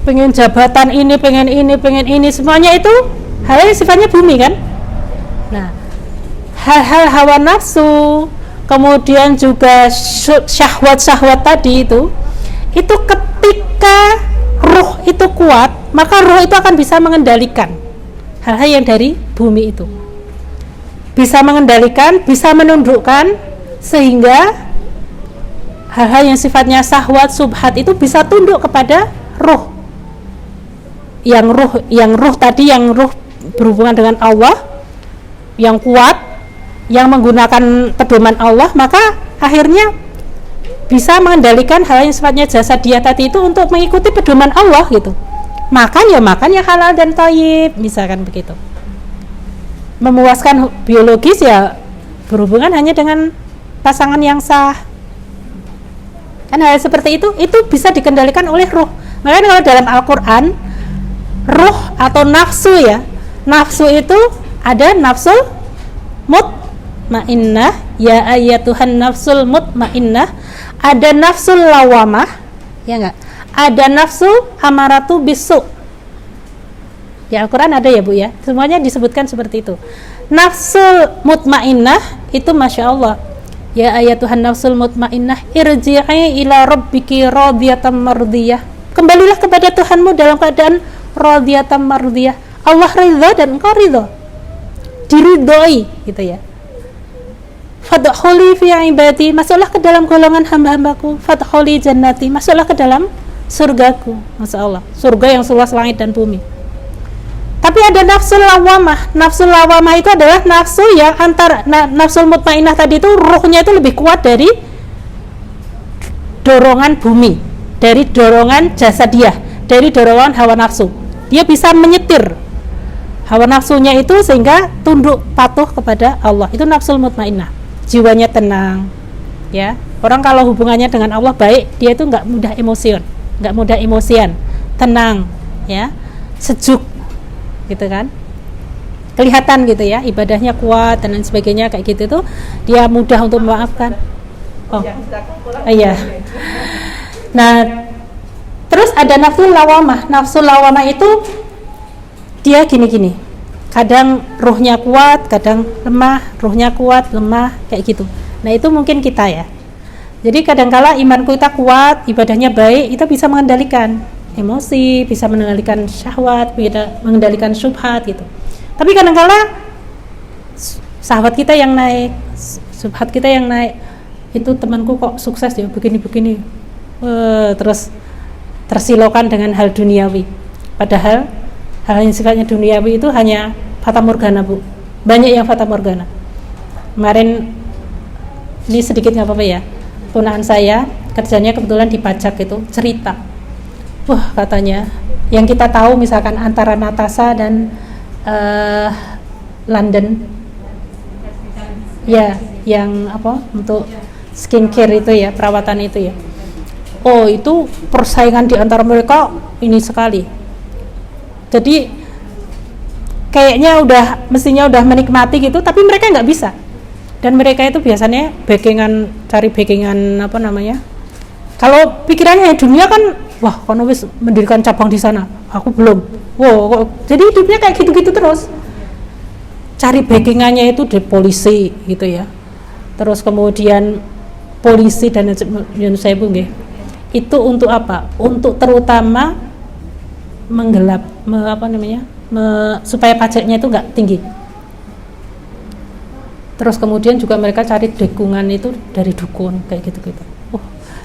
Pengen jabatan ini, pengen ini, semuanya itu hal yang sifatnya bumi kan? Nah, hal-hal hawa nafsu, kemudian juga syahwat tadi itu ketika ruh itu kuat, maka ruh itu akan bisa mengendalikan hal-hal yang dari bumi itu. Bisa mengendalikan, bisa menundukkan, sehingga hal-hal yang sifatnya syahwat, subhat itu bisa tunduk kepada ruh. Yang ruh tadi, yang ruh berhubungan dengan Allah, yang kuat, yang menggunakan pedoman Allah, maka akhirnya bisa mengendalikan hal yang sifatnya jasad dia tadi itu untuk mengikuti pedoman Allah gitu, makan ya halal dan thayyib, misalkan begitu. Memuaskan biologis ya berhubungan hanya dengan pasangan yang sah. Kan hal seperti itu bisa dikendalikan oleh ruh. Makanya kalau dalam Al-Qur'an ruh atau nafsu ya, nafsu itu ada nafsu mutmainnah, ya ayyatuhan nafsul mutmainnah, ada nafsul lawamah, ya enggak? Ada nafsu amaratu bisu. Di Al-Qur'an ada ya Bu ya. Semuanya disebutkan seperti itu. Nafsul mutmainnah itu Masya Allah, ya ayatuhan nafsul mutmainnah irji'i ila rabbiki radiyatan mardiyah, kembalilah kepada Tuhanmu dalam keadaan radiyatan mardiyah, Allah ridha dan engkau ridha, diridhoi gitu ya. Fadkhuli fi ibadi, masuklah ke dalam golongan hamba-hambaku. Fadkhuli jannati, masuklah ke dalam surgaku. Masya Allah, surga yang seluas langit dan bumi. Tapi ada nafsul lawamah. Nafsul lawamah itu adalah nafsu yang antara nafsul mutmainnah tadi itu ruhnya itu lebih kuat dari dorongan bumi, dari dorongan jasadiah, dari dorongan hawa nafsu. Dia bisa menyetir hawa nafsunya itu sehingga tunduk patuh kepada Allah. Itu nafsul mutmainnah. Jiwanya tenang. Ya, orang kalau hubungannya dengan Allah baik, dia itu nggak mudah emosian, tenang, ya, sejuk. Gitu kan, kelihatan gitu ya, ibadahnya kuat dan lain sebagainya kayak gitu tuh, dia mudah untuk memaafkan. Iya. Nah, terus ada nafsul lawamah. Nafsul lawamah itu dia gini-gini, kadang ruhnya kuat, kadang lemah, ruhnya kuat, lemah kayak gitu. Nah itu mungkin kita ya. Jadi kadangkala iman kita kuat, ibadahnya baik, kita bisa mengendalikan emosi, bisa mengendalikan syahwat, bisa mengendalikan syubhat gitu. Tapi kadang-kala syahwat kita yang naik, syubhat kita yang naik. Itu temanku kok sukses ya begini-begini, terus tersilaukan dengan hal duniawi. Padahal hal yang sifatnya duniawi itu hanya fata morgana Bu. Banyak yang fata morgana. Kemarin ini sedikit nggak apa-apa ya. Ponaan saya kerjanya kebetulan di pajak itu cerita. Wah katanya yang kita tahu misalkan antara Natasha dan London ya, yang apa untuk skincare itu ya, perawatan itu ya, oh itu persaingan di antara mereka ini sekali. Jadi kayaknya mestinya udah menikmati gitu, tapi mereka nggak bisa. Dan mereka itu biasanya cari backingan apa namanya, kalau pikirannya dunia kan, wah kono wis mendirikan cabang di sana, aku belum. Wow, jadi hidupnya kayak gitu-gitu terus. Cari backingannya itu di polisi gitu ya. Terus kemudian polisi dan saya pun itu untuk apa? Untuk terutama menggelap, supaya pajaknya itu nggak tinggi. Terus kemudian juga mereka cari dukungan itu dari dukun kayak gitu-gitu.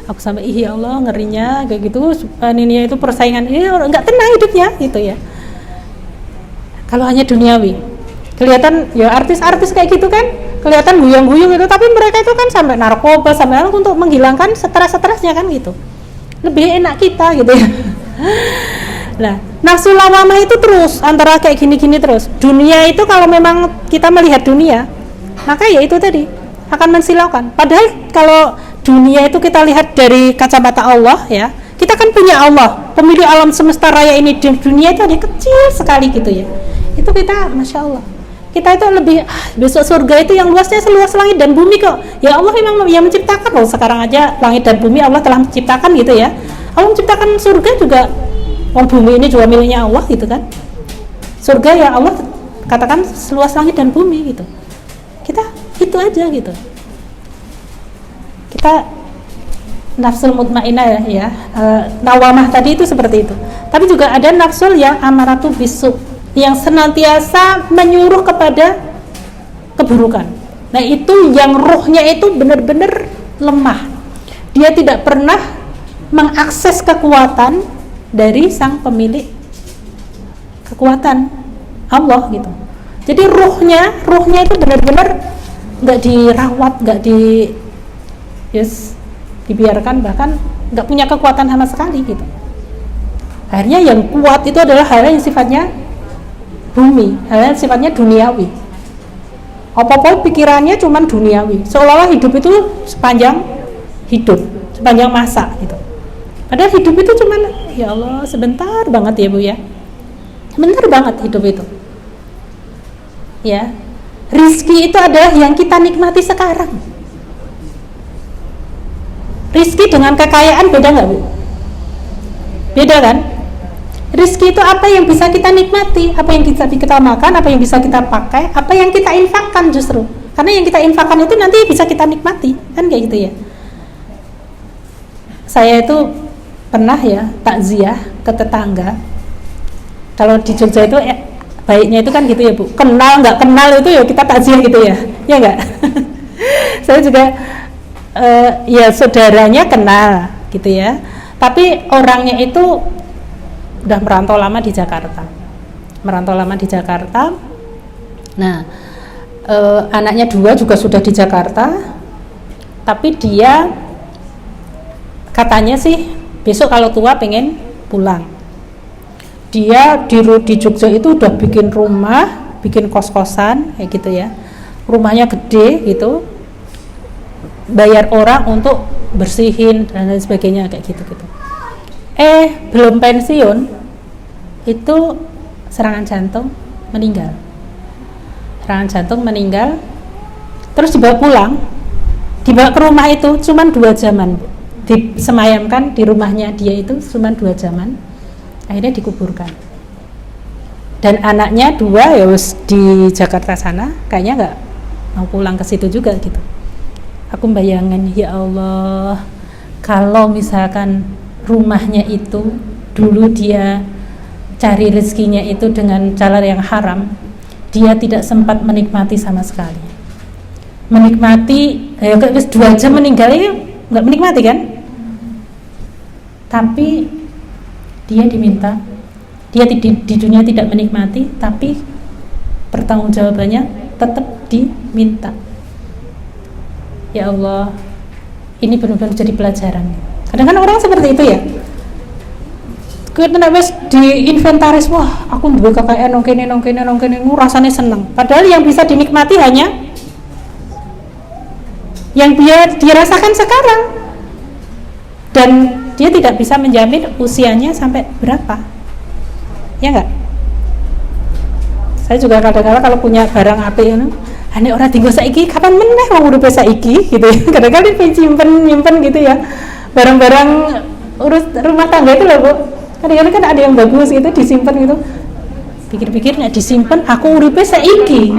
Aku sampai ya Allah ngerinya kayak gitu. Ini itu persaingan ini nggak tenang hidupnya gitu ya. Kalau hanya duniawi, kelihatan ya artis-artis kayak gitu kan, kelihatan guyang-guyung itu, tapi mereka itu kan sampai narkoba, sampai untuk menghilangkan stres-stresnya kan gitu. Lebih enak kita gitu ya. Nah, nafsu lawamah itu terus antara kayak gini-gini terus. Dunia itu kalau memang kita melihat dunia, maka ya itu tadi akan mensilaukan. Padahal kalau dunia itu kita lihat dari kacamata Allah ya, kita kan punya Allah, pemilik alam semesta raya ini. Dunia itu ada kecil sekali gitu ya. Itu kita Masya Allah, kita itu lebih besok surga itu yang luasnya seluas langit dan bumi kok. Ya Allah memang yang menciptakan loh. Sekarang aja langit dan bumi Allah telah menciptakan gitu ya. Allah menciptakan surga juga, bumi ini juga miliknya Allah gitu kan. Surga ya Allah katakan seluas langit dan bumi gitu. Kita itu aja gitu. Kita nafsul mutmainnah ya, nawamah tadi itu seperti itu. Tapi juga ada nafsul yang amaratu bisu, yang senantiasa menyuruh kepada keburukan. Nah itu yang ruhnya itu benar-benar lemah. Dia tidak pernah mengakses kekuatan dari sang pemilik kekuatan Allah gitu. Jadi ruhnya itu benar-benar nggak dirawat, nggak dibiarkan, bahkan nggak punya kekuatan sama sekali gitu. Akhirnya yang kuat itu adalah hal yang sifatnya bumi, hal yang sifatnya duniawi. Apa-apa pikirannya cuman duniawi, seolah-olah hidup itu sepanjang hidup, sepanjang masa gitu. Padahal hidup itu cuman, ya Allah, sebentar banget ya Bu ya, sebentar banget hidup itu. Ya, rizki itu adalah yang kita nikmati sekarang. Rizki dengan kekayaan beda nggak Bu? Beda kan? Rizki itu apa yang bisa kita nikmati, apa yang kita makan, apa yang bisa kita pakai, apa yang kita infakkan justru. Karena yang kita infakkan itu nanti bisa kita nikmati, kan kayak gitu ya. Saya itu pernah ya takziah ke tetangga. Kalau di Jogja itu baiknya itu kan gitu ya Bu. Kenal nggak kenal itu ya kita takziah gitu ya, ya nggak? Saya juga ya saudaranya kenal gitu ya. Tapi orangnya itu udah merantau lama di Jakarta. Nah, anaknya 2 juga sudah di Jakarta. Tapi dia katanya sih besok kalau tua pengen pulang. Dia di Jogja itu udah bikin rumah, bikin kos-kosan kayak gitu ya. Rumahnya gede gitu. Bayar orang untuk bersihin dan lain sebagainya kayak gitu-gitu. Belum pensiun itu serangan jantung meninggal. Terus dibawa pulang, dibawa ke rumah itu cuman 2 jaman, disemayamkan di rumahnya dia itu cuman 2 jaman, akhirnya dikuburkan. Dan anaknya 2 ya di Jakarta sana, kayaknya nggak mau pulang ke situ juga gitu. Aku bayangin, ya Allah, kalau misalkan rumahnya itu dulu dia cari rezekinya itu dengan cara yang haram, dia tidak sempat menikmati sama sekali. Menikmati, kayak 2 jam meninggalnya nggak menikmati kan? Tapi dia diminta, dia di dunia tidak menikmati, tapi pertanggungjawabannya tetap diminta. Ya Allah, ini benar-benar jadi pelajaran. Kadang-kadang orang seperti itu ya. Kita wis diinventaris, wah aku duwe KKN nongkene rasanya seneng. Padahal yang bisa dinikmati hanya yang dia dirasakan sekarang. Dan dia tidak bisa menjamin usianya sampai berapa. Ya enggak? Saya juga kadang-kadang kalau punya barang apik ngono, ane ora tinggal saiki, kapan meneh wong uripe saiki gitu ya. Kadang-kadang nyimpen gitu ya. Barang-barang urus rumah tangga itu loh Bu. Kadang-kadang kan ada yang bagus gitu disimpan gitu. Pikir-pikir nek disimpan aku uripe saiki.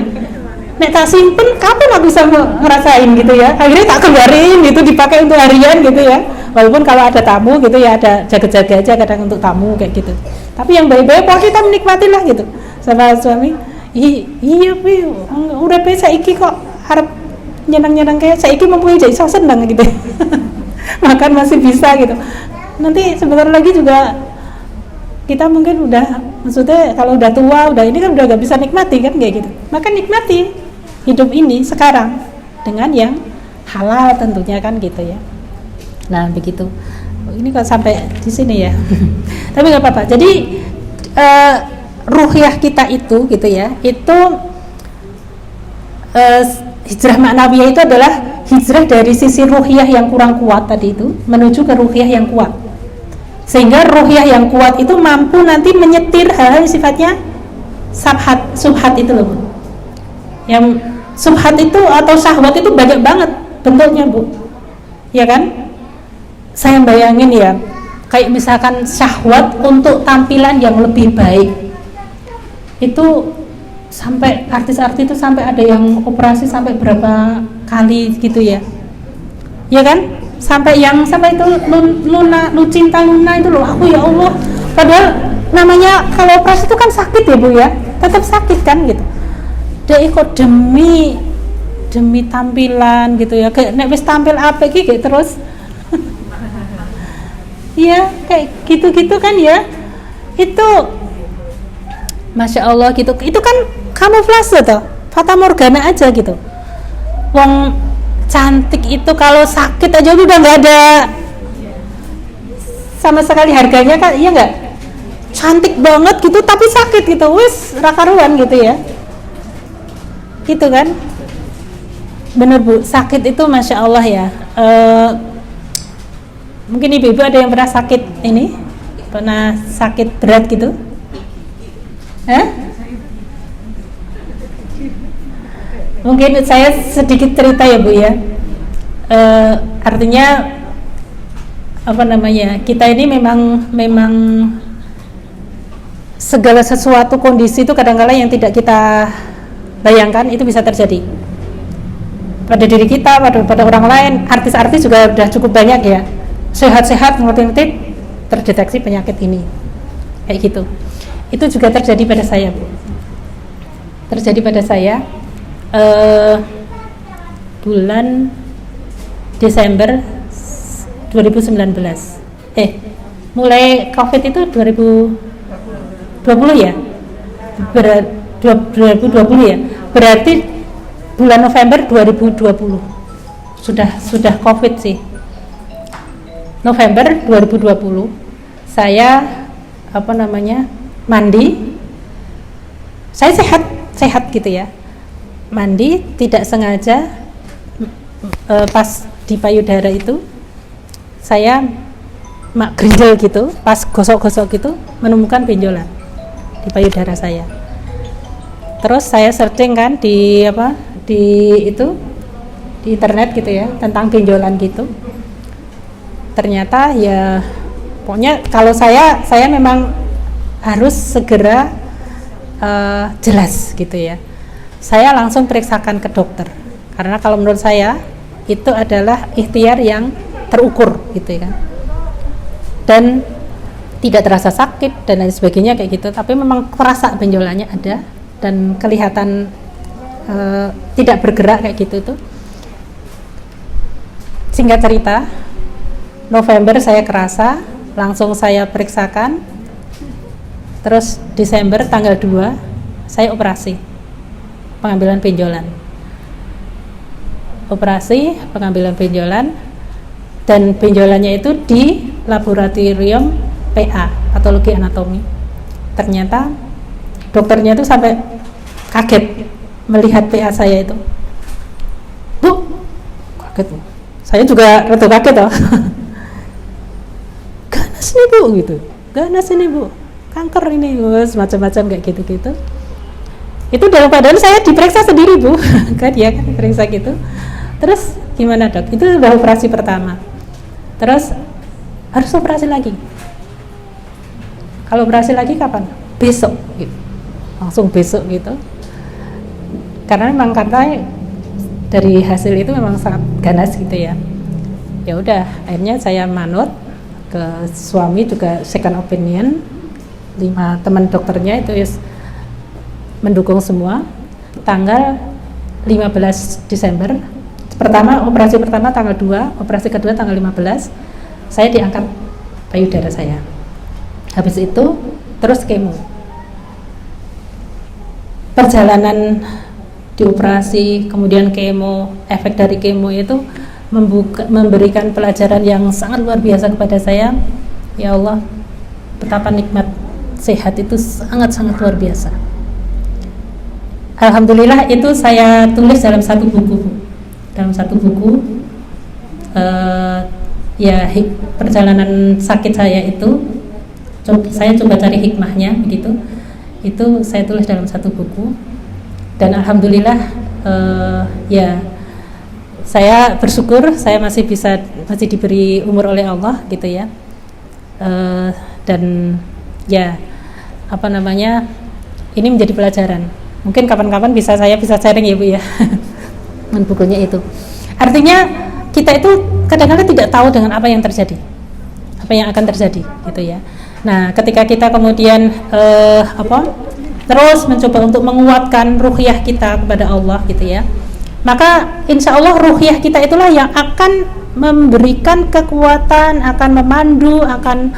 Nek tak simpen kapan aku bisa ngerasain gitu ya. Akhirnya tak keluarin gitu, dipakai untuk harian gitu ya. Walaupun kalau ada tamu gitu ya ada jaga-jaga aja kadang untuk tamu kayak gitu. Tapi yang baik-baik pokoknya kita menikmati lah gitu. Sama suami, iya pi, uripe saiki kok harap nyenang-nyenang kayak saiki mempunyai jadi seneng gitu. Makan masih bisa gitu. Nanti sebentar lagi juga kita mungkin udah, maksudnya kalau udah tua, udah ini kan udah gak bisa nikmati kan kayak gitu. Maka nikmati hidup ini sekarang dengan yang halal tentunya kan gitu ya. Nah begitu. Ini kok sampai di sini ya. Tapi nggak apa-apa. Jadi ruhiyah kita itu gitu ya, itu hijrah maknawiyah itu adalah hijrah dari sisi ruhiyah yang kurang kuat tadi itu menuju ke ruhiyah yang kuat. Sehingga ruhiyah yang kuat itu mampu nanti menyetir hal-hal yang sifatnya subhat itu loh Bu. Yang subhat itu atau syahwat itu banyak banget bentuknya Bu. Ya kan? Saya bayangin ya, kayak misalkan syahwat untuk tampilan yang lebih baik. Itu sampai artis-artis itu sampai ada yang operasi sampai berapa kali gitu ya. Ya kan? Sampai itu Lucinta Luna itu loh, aku ya Allah, padahal namanya kalau operasi itu kan sakit ya Bu ya, tetap sakit kan gitu. Dia ikut demi tampilan gitu ya, kayak nek wis tampil apik iki terus iya kayak gitu-gitu kan ya, itu Masya Allah gitu, itu kan kamuflase toh, fata morgana aja gitu. Wong cantik itu kalau sakit aja udah nggak ada sama sekali harganya kan, iya nggak? cantik banget gitu tapi sakit gitu, wis ra karuan gitu ya, gitu kan. Bener Bu, sakit itu Masya Allah ya. Mungkin ibu-ibu ada yang pernah sakit ini, pernah sakit berat gitu? Mungkin saya sedikit cerita ya Bu ya. Artinya apa namanya, kita ini memang segala sesuatu kondisi itu kadang-kala yang tidak kita bayangkan itu bisa terjadi pada diri kita, pada orang lain. Artis-artis juga udah cukup banyak ya, sehat-sehat ngerti-ngerti terdeteksi penyakit ini kayak gitu. Itu juga terjadi pada saya Bu, terjadi pada saya bulan Desember 2019. Mulai COVID itu 2020 ya, 2020 ya, berarti bulan November 2020 sudah COVID sih. November 2020 saya apa namanya mandi, saya sehat gitu ya, mandi tidak sengaja pas di payudara itu saya gerinjel gitu, pas gosok-gosok gitu menemukan benjolan di payudara saya. Terus saya searching kan di internet gitu ya tentang benjolan gitu. Ternyata ya pokoknya kalau saya memang harus segera jelas gitu ya. Saya langsung periksakan ke dokter karena kalau menurut saya itu adalah ikhtiar yang terukur gitu ya kan. Dan tidak terasa sakit dan lain sebagainya kayak gitu, tapi memang terasa benjolannya ada dan kelihatan tidak bergerak kayak gitu tuh. Singkat cerita, November saya kerasa, langsung saya periksakan, terus Desember tanggal 2 saya operasi pengambilan benjolan, dan benjolannya itu di laboratorium PA, patologi anatomi. Ternyata dokternya itu sampai kaget melihat PA saya itu. Bu, kaget. Saya juga rada kaget loh. Ganas nih Bu gitu. Ganas ini Bu. Kanker ini, macam-macam kayak gitu-gitu. Itu dalam keadaan saya diperiksa sendiri Bu. Kan ya kan periksa gitu. Terus gimana Dok? Itu udah operasi pertama. Terus harus operasi lagi. Kalau operasi lagi kapan? Besok gitu. Langsung besok gitu. Karena memang katanya dari hasil itu memang sangat ganas gitu ya. Ya udah, akhirnya saya manut ke suami juga second opinion. 5 teman dokternya itu mendukung semua. Tanggal 15 Desember operasi pertama tanggal 2, operasi kedua tanggal 15, saya diangkat payudara saya. Habis itu terus kemo. Perjalanan di operasi kemudian kemo, efek dari kemo itu memberikan pelajaran yang sangat luar biasa kepada saya. Ya Allah, betapa nikmat sehat itu sangat-sangat luar biasa. Alhamdulillah itu saya tulis dalam satu buku. Perjalanan sakit saya itu saya coba cari hikmahnya begitu. Itu saya tulis dalam satu buku. Dan alhamdulillah saya bersyukur saya masih diberi umur oleh Allah gitu ya. Dan ya ini menjadi pelajaran. Mungkin kapan-kapan saya bisa sharing ya Bu ya. dengan bukunya itu. Artinya kita itu kadang-kadang tidak tahu dengan apa yang terjadi, apa yang akan terjadi gitu ya. Nah, ketika kita kemudian terus mencoba untuk menguatkan ruhiyah kita kepada Allah gitu ya, maka insya Allah ruhiyah kita itulah yang akan memberikan kekuatan, akan memandu, akan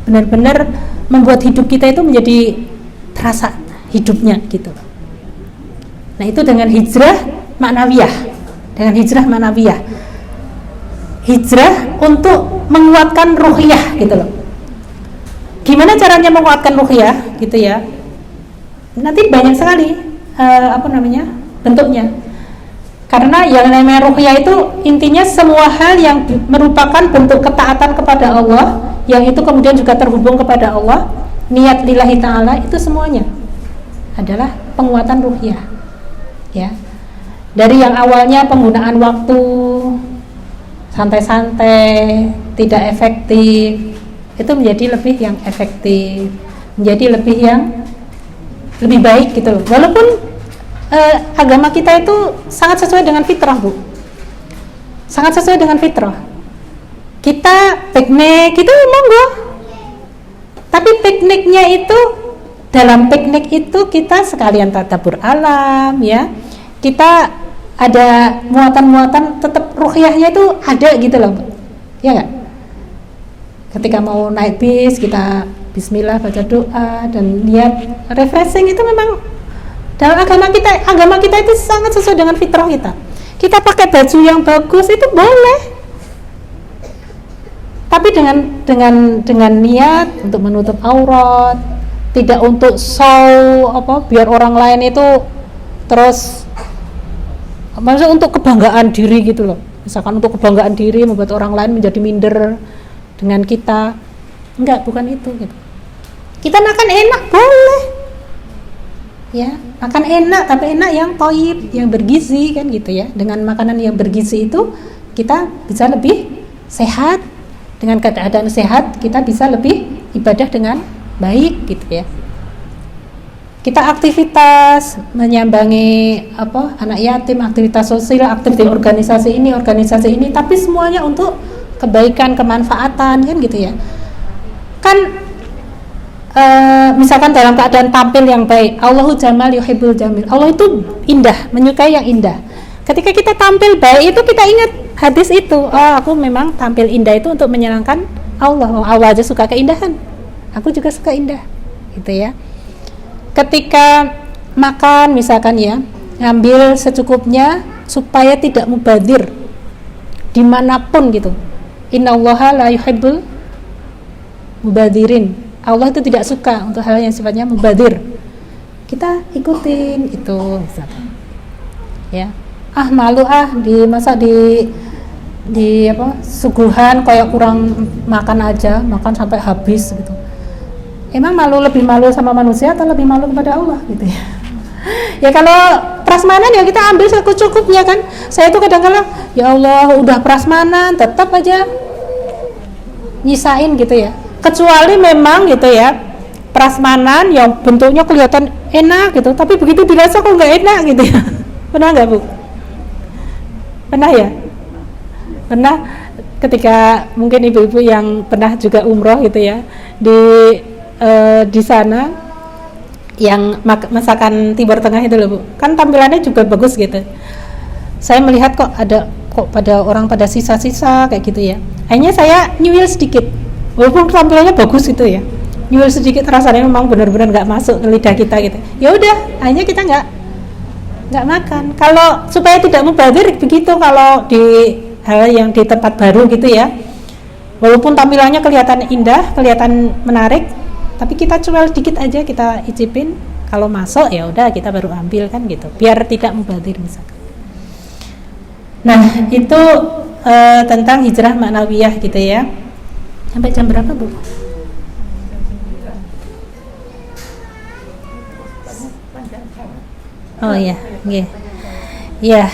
benar-benar membuat hidup kita itu menjadi terasa hidupnya gitu. Nah, itu dengan hijrah maknawiyah. hijrah untuk menguatkan ruhiyah gitu loh. Gimana caranya menguatkan ruhiyah gitu ya? Nanti banyak sekali bentuknya. Karena yang namanya ruhiyah itu intinya semua hal yang merupakan bentuk ketaatan kepada Allah, yang itu kemudian juga terhubung kepada Allah, niat lillahi ta'ala, itu semuanya adalah penguatan ruhiyah. Ya. Dari yang awalnya penggunaan waktu santai-santai, tidak efektif, itu menjadi lebih yang efektif, menjadi lebih baik gitu loh. Walaupun agama kita itu sangat sesuai dengan fitrah, Bu. Sangat sesuai dengan fitrah. Kita piknik itu monggo. Tapi pikniknya itu, dalam piknik itu kita sekalian tadabbur alam ya. Kita ada muatan-muatan, tetap ruhiyahnya itu ada gitu loh, ya nggak? Ketika mau naik bis kita bismillah, baca doa dan niat refreshing, itu memang dalam agama kita itu sangat sesuai dengan fitrah kita. Kita pakai baju yang bagus itu boleh, tapi dengan niat untuk menutup aurat, tidak untuk show biar orang lain itu terus, maksudnya untuk kebanggaan diri gitu loh. Misalkan untuk kebanggaan diri membuat orang lain menjadi minder dengan kita. Enggak, bukan itu gitu. Kita makan enak boleh. Ya, makan enak, tapi enak yang thayyib, yang bergizi kan gitu ya. Dengan makanan yang bergizi itu kita bisa lebih sehat. Dengan keadaan sehat kita bisa lebih ibadah dengan baik gitu ya. Kita aktivitas menyambangi anak yatim, aktivitas sosial, aktivitas organisasi ini, tapi semuanya untuk kebaikan, kemanfaatan kan gitu ya. Kan misalkan dalam keadaan tampil yang baik, Allahu jamal yuhibbul jamil. Allah itu indah, menyukai yang indah. Ketika kita tampil baik itu kita ingat hadis itu, aku memang tampil indah itu untuk menyenangkan Allah. Allah aja suka keindahan, aku juga suka indah gitu ya. Ketika makan misalkan ya, ngambil secukupnya supaya tidak mubadir dimanapun gitu. Innallaha la yuhibbul mubadirin. Allah itu tidak suka untuk hal yang sifatnya mubadir. Kita ikutin itu misalkan. Ya. Malu dimasak di suguhan kayak kurang makan aja, makan sampai habis gitu. Emang lebih malu sama manusia atau lebih malu kepada Allah gitu ya? Ya kalau prasmanan ya kita ambil secukupnya kan. Saya tuh kadang-kadang ya Allah udah prasmanan tetap aja nyisain gitu ya. Kecuali memang gitu ya prasmanan yang bentuknya kelihatan enak gitu, tapi begitu dirasa kok nggak enak gitu ya. Pernah nggak Bu? Pernah ya? Pernah ketika mungkin ibu-ibu yang pernah juga umroh gitu ya di sana yang masakan Timur Tengah itu loh Bu, kan tampilannya juga bagus gitu. Saya melihat kok pada orang pada sisa-sisa kayak gitu ya. Akhirnya saya nyuil sedikit, walaupun tampilannya bagus gitu ya. Nyuil sedikit rasanya memang benar-benar nggak masuk ke lidah kita gitu. Ya udah, akhirnya kita nggak makan. Kalau supaya tidak mubazir begitu, kalau di hal yang di tempat baru gitu ya. Walaupun tampilannya kelihatan indah, kelihatan menarik, tapi kita cuel dikit aja, kita icipin, kalau masuk ya udah kita baru ambil kan gitu, biar tidak mubazir misalkan. Nah itu tentang hijrah ma'nawiyah gitu ya. Sampai jam berapa Bu? Oh ya, okay. Ya,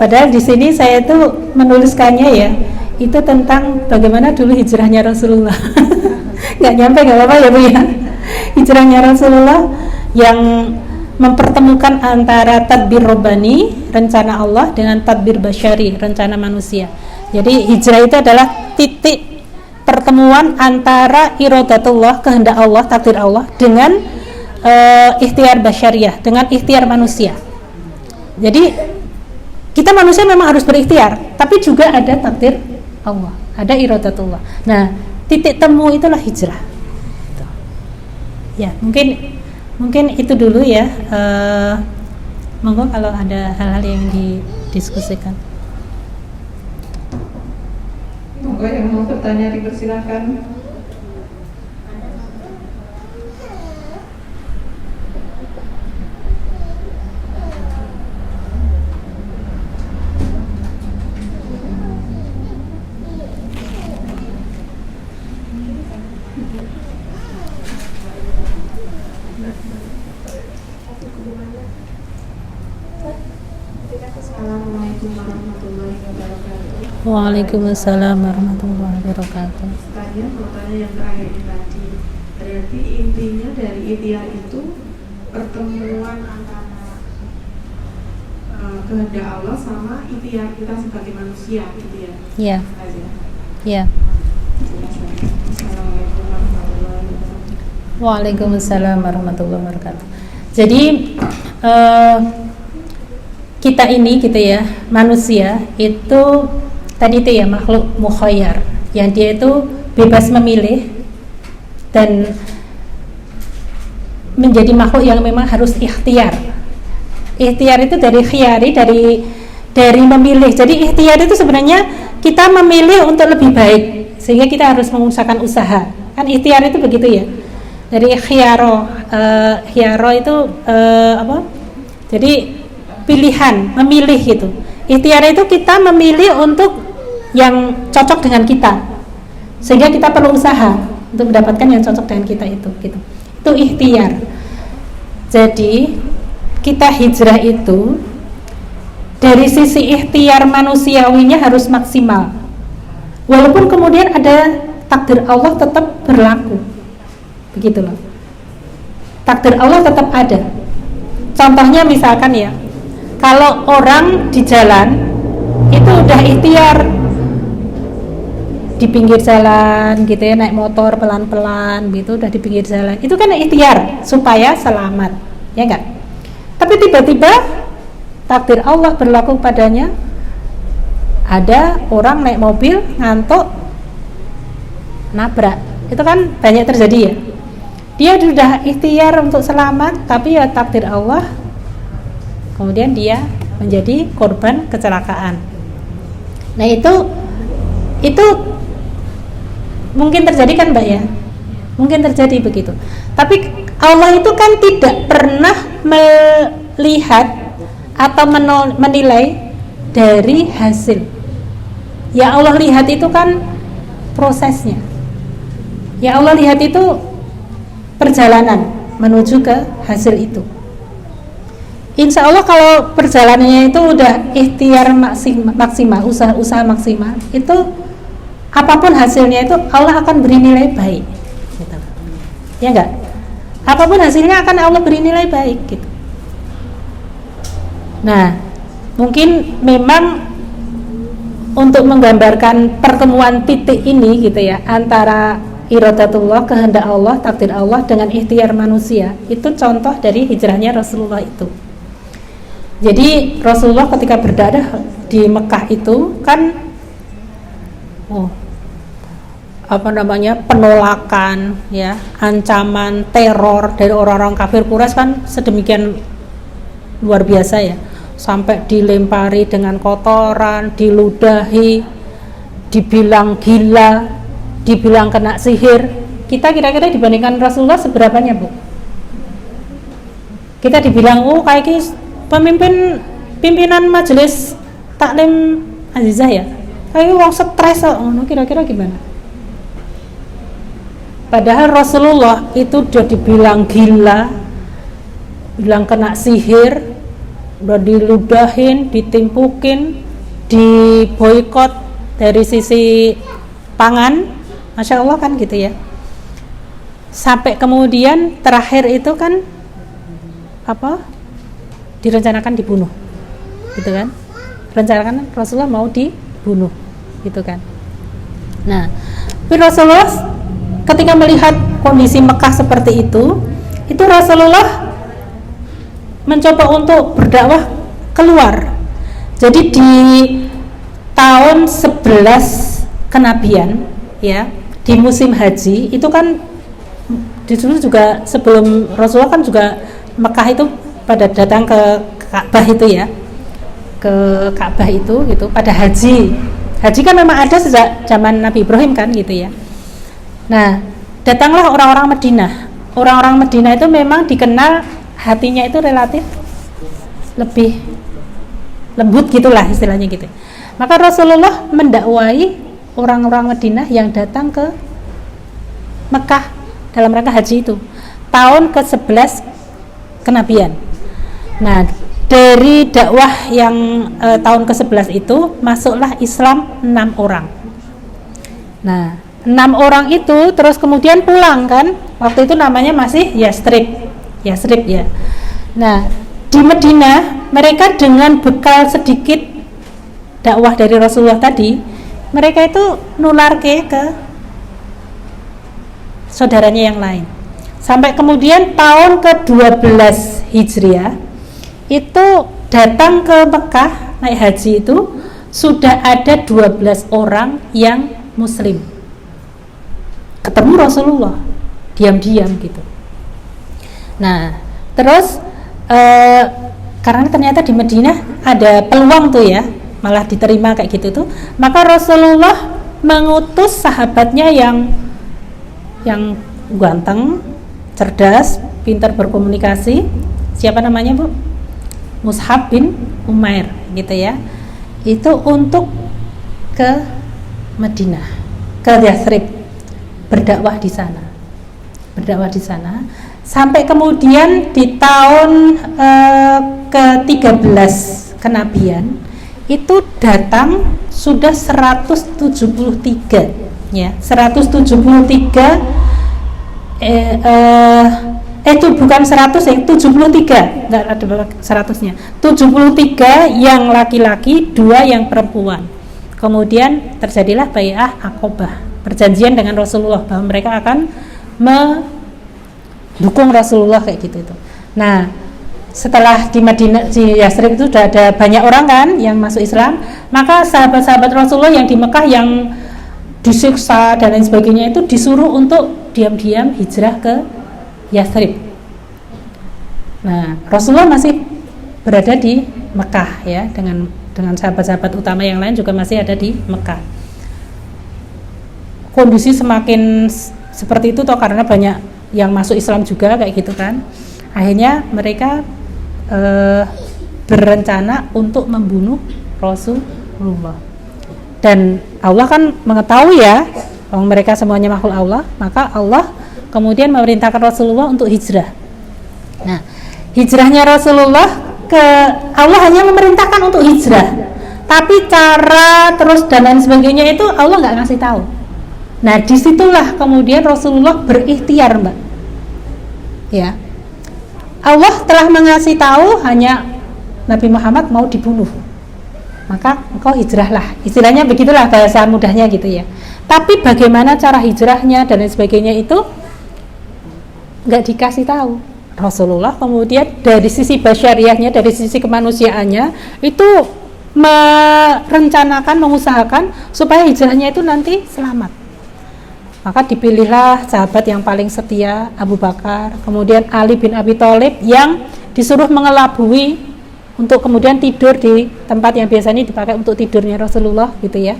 padahal di sini saya tuh menuliskannya ya, itu tentang bagaimana dulu hijrahnya Rasulullah. Nggak nyampe, nggak apa-apa ya Bu ya. Hijrahnya Rasulullah yang mempertemukan antara tadbir robbani, rencana Allah, dengan tadbir basyari, rencana manusia. Jadi hijrah itu adalah titik pertemuan antara iradatullah, kehendak Allah, takdir Allah, dengan ikhtiar basyariah, dengan ikhtiar manusia. Jadi kita manusia memang harus berikhtiar, tapi juga ada takdir Allah, ada iradatullah. Nah, titik temu itulah hijrah. Ya, mungkin itu dulu ya. Monggo kalau ada hal-hal yang didiskusikan. Bapak yang mau bertanya dipersilakan. Assalamualaikum warahmatullahi wabarakatuh. Waalaikumsalam warahmatullahi wabarakatuh. Saya mau tanya yang terakhir ini tadi. Berarti intinya dari ikhtiar itu pertemuan antara kehendak Allah sama ikhtiar kita sebagai manusia, gitu ya? Iya. Iya. Assalamualaikum warahmatullahi wabarakatuh. Waalaikumsalam warahmatullahi wabarakatuh. Jadi kita ini gitu ya, manusia itu tadi itu ya makhluk mukhayyar, yang dia itu bebas memilih dan menjadi makhluk yang memang harus ikhtiar. Ikhtiar itu dari khiyari, dari memilih. Jadi ikhtiar itu sebenarnya kita memilih untuk lebih baik, sehingga kita harus mengusahakan usaha. Kan ikhtiar itu begitu ya. Dari khiyaro itu apa? Jadi pilihan, memilih gitu. Ikhtiar itu kita memilih untuk yang cocok dengan kita, sehingga kita perlu usaha untuk mendapatkan yang cocok dengan kita itu gitu. Itu ikhtiar. Jadi kita hijrah itu dari sisi ikhtiar manusiawinya harus maksimal, walaupun kemudian ada takdir Allah tetap berlaku, begitu loh. Takdir Allah tetap ada. Contohnya misalkan ya, kalau orang di jalan itu udah ikhtiar di pinggir jalan gitu ya, naik motor pelan-pelan gitu, udah di pinggir jalan, itu kan ikhtiar supaya selamat, ya enggak? Tapi tiba-tiba takdir Allah berlaku padanya, ada orang naik mobil ngantuk nabrak, itu kan banyak terjadi ya. Dia sudah ikhtiar untuk selamat, tapi ya takdir Allah, kemudian dia menjadi korban kecelakaan. Nah itu mungkin terjadi kan Mbak ya, mungkin terjadi begitu. Tapi Allah itu kan tidak pernah melihat atau menilai dari hasil. Ya Allah lihat itu kan prosesnya. Ya Allah lihat itu perjalanan menuju ke hasil itu. Insya Allah kalau perjalanannya itu udah ikhtiar maksimal, usaha maksimal, itu apapun hasilnya itu Allah akan beri nilai baik, gitu. Ya enggak? Apapun hasilnya akan Allah beri nilai baik, gitu. Nah, mungkin memang untuk menggambarkan pertemuan titik ini, gitu ya, antara iradatullah, kehendak Allah, takdir Allah dengan ikhtiar manusia, itu contoh dari hijrahnya Rasulullah itu. Jadi Rasulullah ketika berdakwah di Mekah itu kan penolakan ya, ancaman, teror dari orang-orang kafir Quraisy kan sedemikian luar biasa ya, sampai dilempari dengan kotoran, diludahi, dibilang gila, dibilang kena sihir. Kita kira-kira dibandingkan Rasulullah seberapanya, Bu? Kita dibilang kayak gini pimpinan majelis taklim Azizah ya, kayak wong stres kok, kira-kira gimana? Padahal Rasulullah itu udah dibilang gila, bilang kena sihir, udah diludahin, ditimpukin, diboikot dari sisi pangan, Masya Allah kan gitu ya. Sampai kemudian terakhir itu kan direncanakan dibunuh, gitu kan? Rencanakan Rasulullah mau dibunuh, gitu kan? Nah, tapi Rasulullah ketika melihat kondisi Mekah seperti itu Rasulullah mencoba untuk berdakwah keluar. Jadi di tahun 11 kenabian, ya, di musim haji itu kan dulu juga sebelum Rasulullah kan juga Mekah itu pada datang ke Ka'bah itu ya, ke Ka'bah itu gitu pada haji Haji kan memang ada sejak zaman Nabi Ibrahim kan gitu ya. Nah, datanglah orang-orang Madinah. Orang-orang Madinah itu memang dikenal hatinya itu relatif lebih lembut gitulah istilahnya gitu. Maka Rasulullah mendakwai orang-orang Madinah yang datang ke Mekah dalam rangka haji itu tahun ke-11 kenabian. Nah, dari dakwah yang tahun ke-11 itu masuklah Islam 6 orang. Nah, 6 orang itu terus kemudian pulang kan. Waktu itu namanya masih Yasrib ya. Nah, di Madinah mereka dengan bekal sedikit dakwah dari Rasulullah tadi, mereka itu nularke ke saudaranya yang lain. Sampai kemudian tahun ke-12 Hijriah itu datang ke Mekah naik haji itu sudah ada 12 orang yang muslim. Ketemu Rasulullah diam-diam gitu. Nah, terus karena ternyata di Madinah ada peluang tuh ya, malah diterima kayak gitu tuh, maka Rasulullah mengutus sahabatnya yang ganteng, cerdas, pintar berkomunikasi. Siapa namanya, Bu? Mus'ab bin Umair gitu ya. Itu untuk ke Madinah, ke Yasrib, berdakwah di sana. Sampai kemudian di tahun ke-13 kenabian itu datang sudah 173 ya, 173 itu bukan 100 ya, 73, enggak ada 100-nya. 73 yang laki-laki, 2 yang perempuan. Kemudian terjadilah bai'ah Aqabah, perjanjian dengan Rasulullah bahwa mereka akan mendukung Rasulullah kayak gitu itu. Nah, setelah di Madinah, di Yasrib itu sudah ada banyak orang kan yang masuk Islam, maka sahabat-sahabat Rasulullah yang di Mekah yang disiksa dan lain sebagainya itu disuruh untuk diam-diam hijrah ke Yasrib. Nah, Rasulullah masih berada di Mekah ya, dengan sahabat-sahabat utama yang lain juga masih ada di Mekah. Kondisi semakin seperti itu toh karena banyak yang masuk Islam juga kayak gitu kan. Akhirnya mereka berencana untuk membunuh Rasulullah. Dan Allah kan mengetahui ya, mereka semuanya makhluk Allah, maka Allah kemudian memerintahkan Rasulullah untuk hijrah. Nah, hijrahnya Rasulullah ke Allah hanya memerintahkan untuk hijrah, tapi cara terus dan lain sebagainya itu Allah nggak ngasih tahu. Nah, disitulah kemudian Rasulullah berikhtiar, Mbak. Ya, Allah telah mengasih tahu hanya Nabi Muhammad mau dibunuh, maka engkau hijrahlah. Istilahnya begitulah bahasa mudahnya gitu ya. Tapi bagaimana cara hijrahnya dan lain sebagainya itu nggak dikasih tahu. Rasulullah kemudian dari sisi basyariahnya, dari sisi kemanusiaannya itu merencanakan, mengusahakan supaya hijrahnya itu nanti selamat. Maka dipilihlah sahabat yang paling setia, Abu Bakar, kemudian Ali bin Abi Thalib yang disuruh mengelabui untuk kemudian tidur di tempat yang biasanya dipakai untuk tidurnya Rasulullah gitu ya.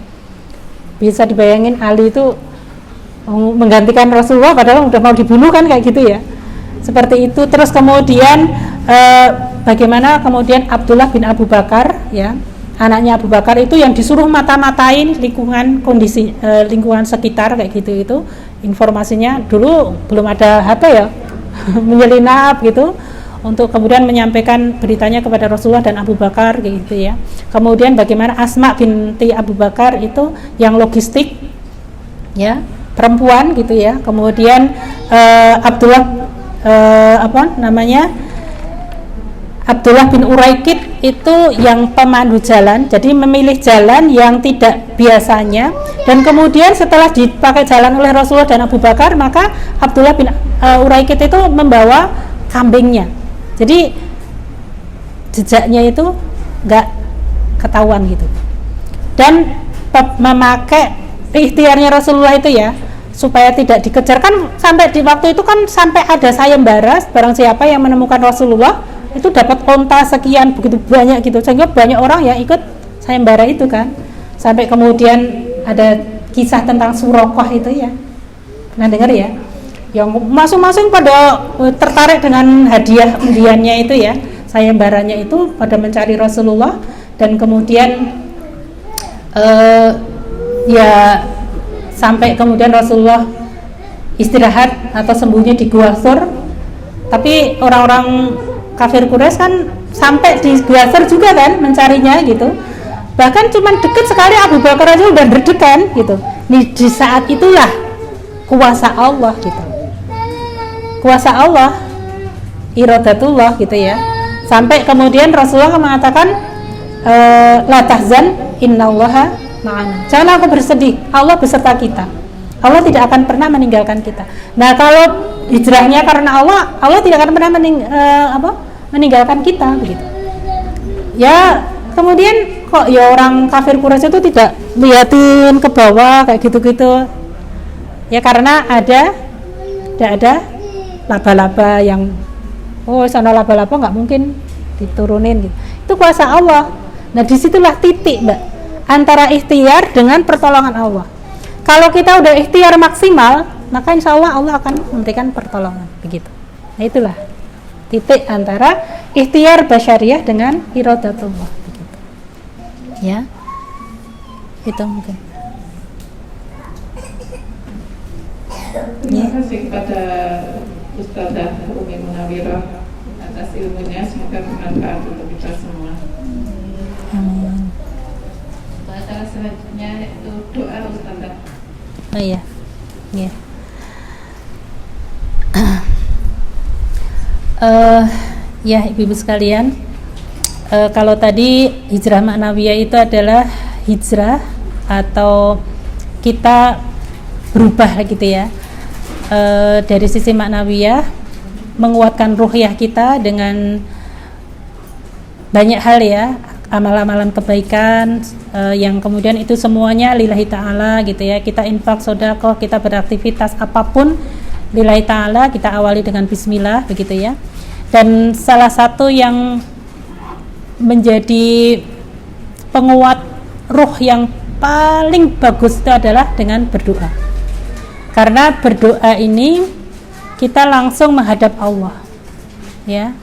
Bisa dibayangin Ali itu menggantikan Rasulullah padahal udah mau dibunuh kan kayak gitu ya. Seperti itu. Terus kemudian bagaimana kemudian Abdullah bin Abu Bakar ya, anaknya Abu Bakar itu yang disuruh mata-matain lingkungan kondisi lingkungan sekitar kayak gitu itu. Informasinya dulu belum ada HP ya. Menyelinap gitu untuk kemudian menyampaikan beritanya kepada Rasulullah dan Abu Bakar kayak gitu ya. Kemudian bagaimana Asma binti Abu Bakar itu yang logistik ya, perempuan gitu ya. Kemudian Abdullah Abdullah bin Uraikid itu yang pemandu jalan, jadi memilih jalan yang tidak biasanya, dan kemudian setelah dipakai jalan oleh Rasulullah dan Abu Bakar, maka Abdullah bin Uraikid itu membawa kambingnya, jadi jejaknya itu nggak ketahuan gitu, dan memakai ikhtiarnya Rasulullah itu ya supaya tidak dikejar. Kan sampai di waktu itu kan sampai ada sayembara, barang siapa yang menemukan Rasulullah itu dapat onta sekian begitu banyak gitu, sehingga banyak orang yang ikut sayembara itu kan. Sampai kemudian ada kisah tentang Suraqah itu ya, pernah dengar ya, yang masing-masing pada tertarik dengan hadiah undiannya itu ya, sayembaranya itu pada mencari Rasulullah. Dan kemudian ya sampai kemudian Rasulullah istirahat atau sembunyi di Gua Thur. Tapi orang-orang kafir Quraisy kan sampai di Gua Thur juga kan mencarinya gitu. Bahkan cuman deket sekali Abu Bakar aja udah berdekan gitu. Di saat itulah kuasa Allah gitu. Kuasa Allah, iradatullah gitu ya. Sampai kemudian Rasulullah mengatakan la tahzan innallaha ma'ana. Jangan aku bersedih, Allah beserta kita. Allah tidak akan pernah meninggalkan kita. Nah, kalau hijrahnya karena Allah, Allah tidak akan pernah meninggalkan kita begitu. Ya, kemudian kok ya orang kafir Quraisy itu tidak liatin ke bawah kayak gitu-gitu. Ya karena tidak ada laba-laba yang sana laba-laba nggak mungkin diturunin gitu. Itu kuasa Allah. Nah, disitulah titik, Mbak, antara ikhtiar dengan pertolongan Allah. Kalau kita udah ikhtiar maksimal, maka insya Allah Allah akan memberikan pertolongan begitu. Nah, itulah titik antara ikhtiar basyariyah dengan iradatullah begitu. Ya, itu mungkin. Terima kasih kepada Ustazah Umi Munawirah atas ilmunya, semoga bermanfaat untuk kita semua. Amin. Acara selanjutnya itu doa Ustazah. Oh iya, iya. Ya ibu-ibu sekalian, kalau tadi hijrah ma'nawiyah itu adalah hijrah atau kita berubah gitu ya, dari sisi ma'nawiyah, menguatkan ruhiyah kita dengan banyak hal ya, amal-amalan kebaikan yang kemudian itu semuanya lillahi ta'ala gitu ya. Kita infak, sedekah, kita beraktivitas apapun lillahi ta'ala, kita awali dengan bismillah begitu ya. Dan salah satu yang menjadi penguat ruh yang paling bagus itu adalah dengan berdoa. Karena berdoa ini kita langsung menghadap Allah ya.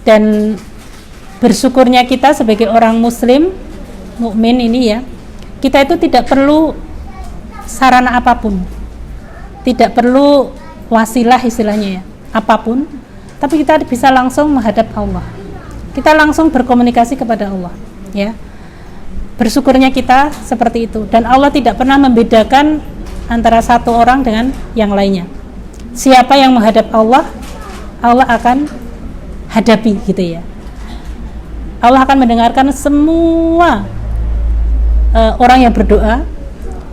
Dan bersyukurnya kita sebagai orang muslim mukmin ini ya, kita itu tidak perlu sarana apapun, tidak perlu wasilah istilahnya ya, apapun, tapi kita bisa langsung menghadap Allah, kita langsung berkomunikasi kepada Allah ya. Bersyukurnya kita seperti itu, dan Allah tidak pernah membedakan antara satu orang dengan yang lainnya. Siapa yang menghadap Allah, Allah akan hadapi gitu ya. Allah akan mendengarkan semua orang yang berdoa,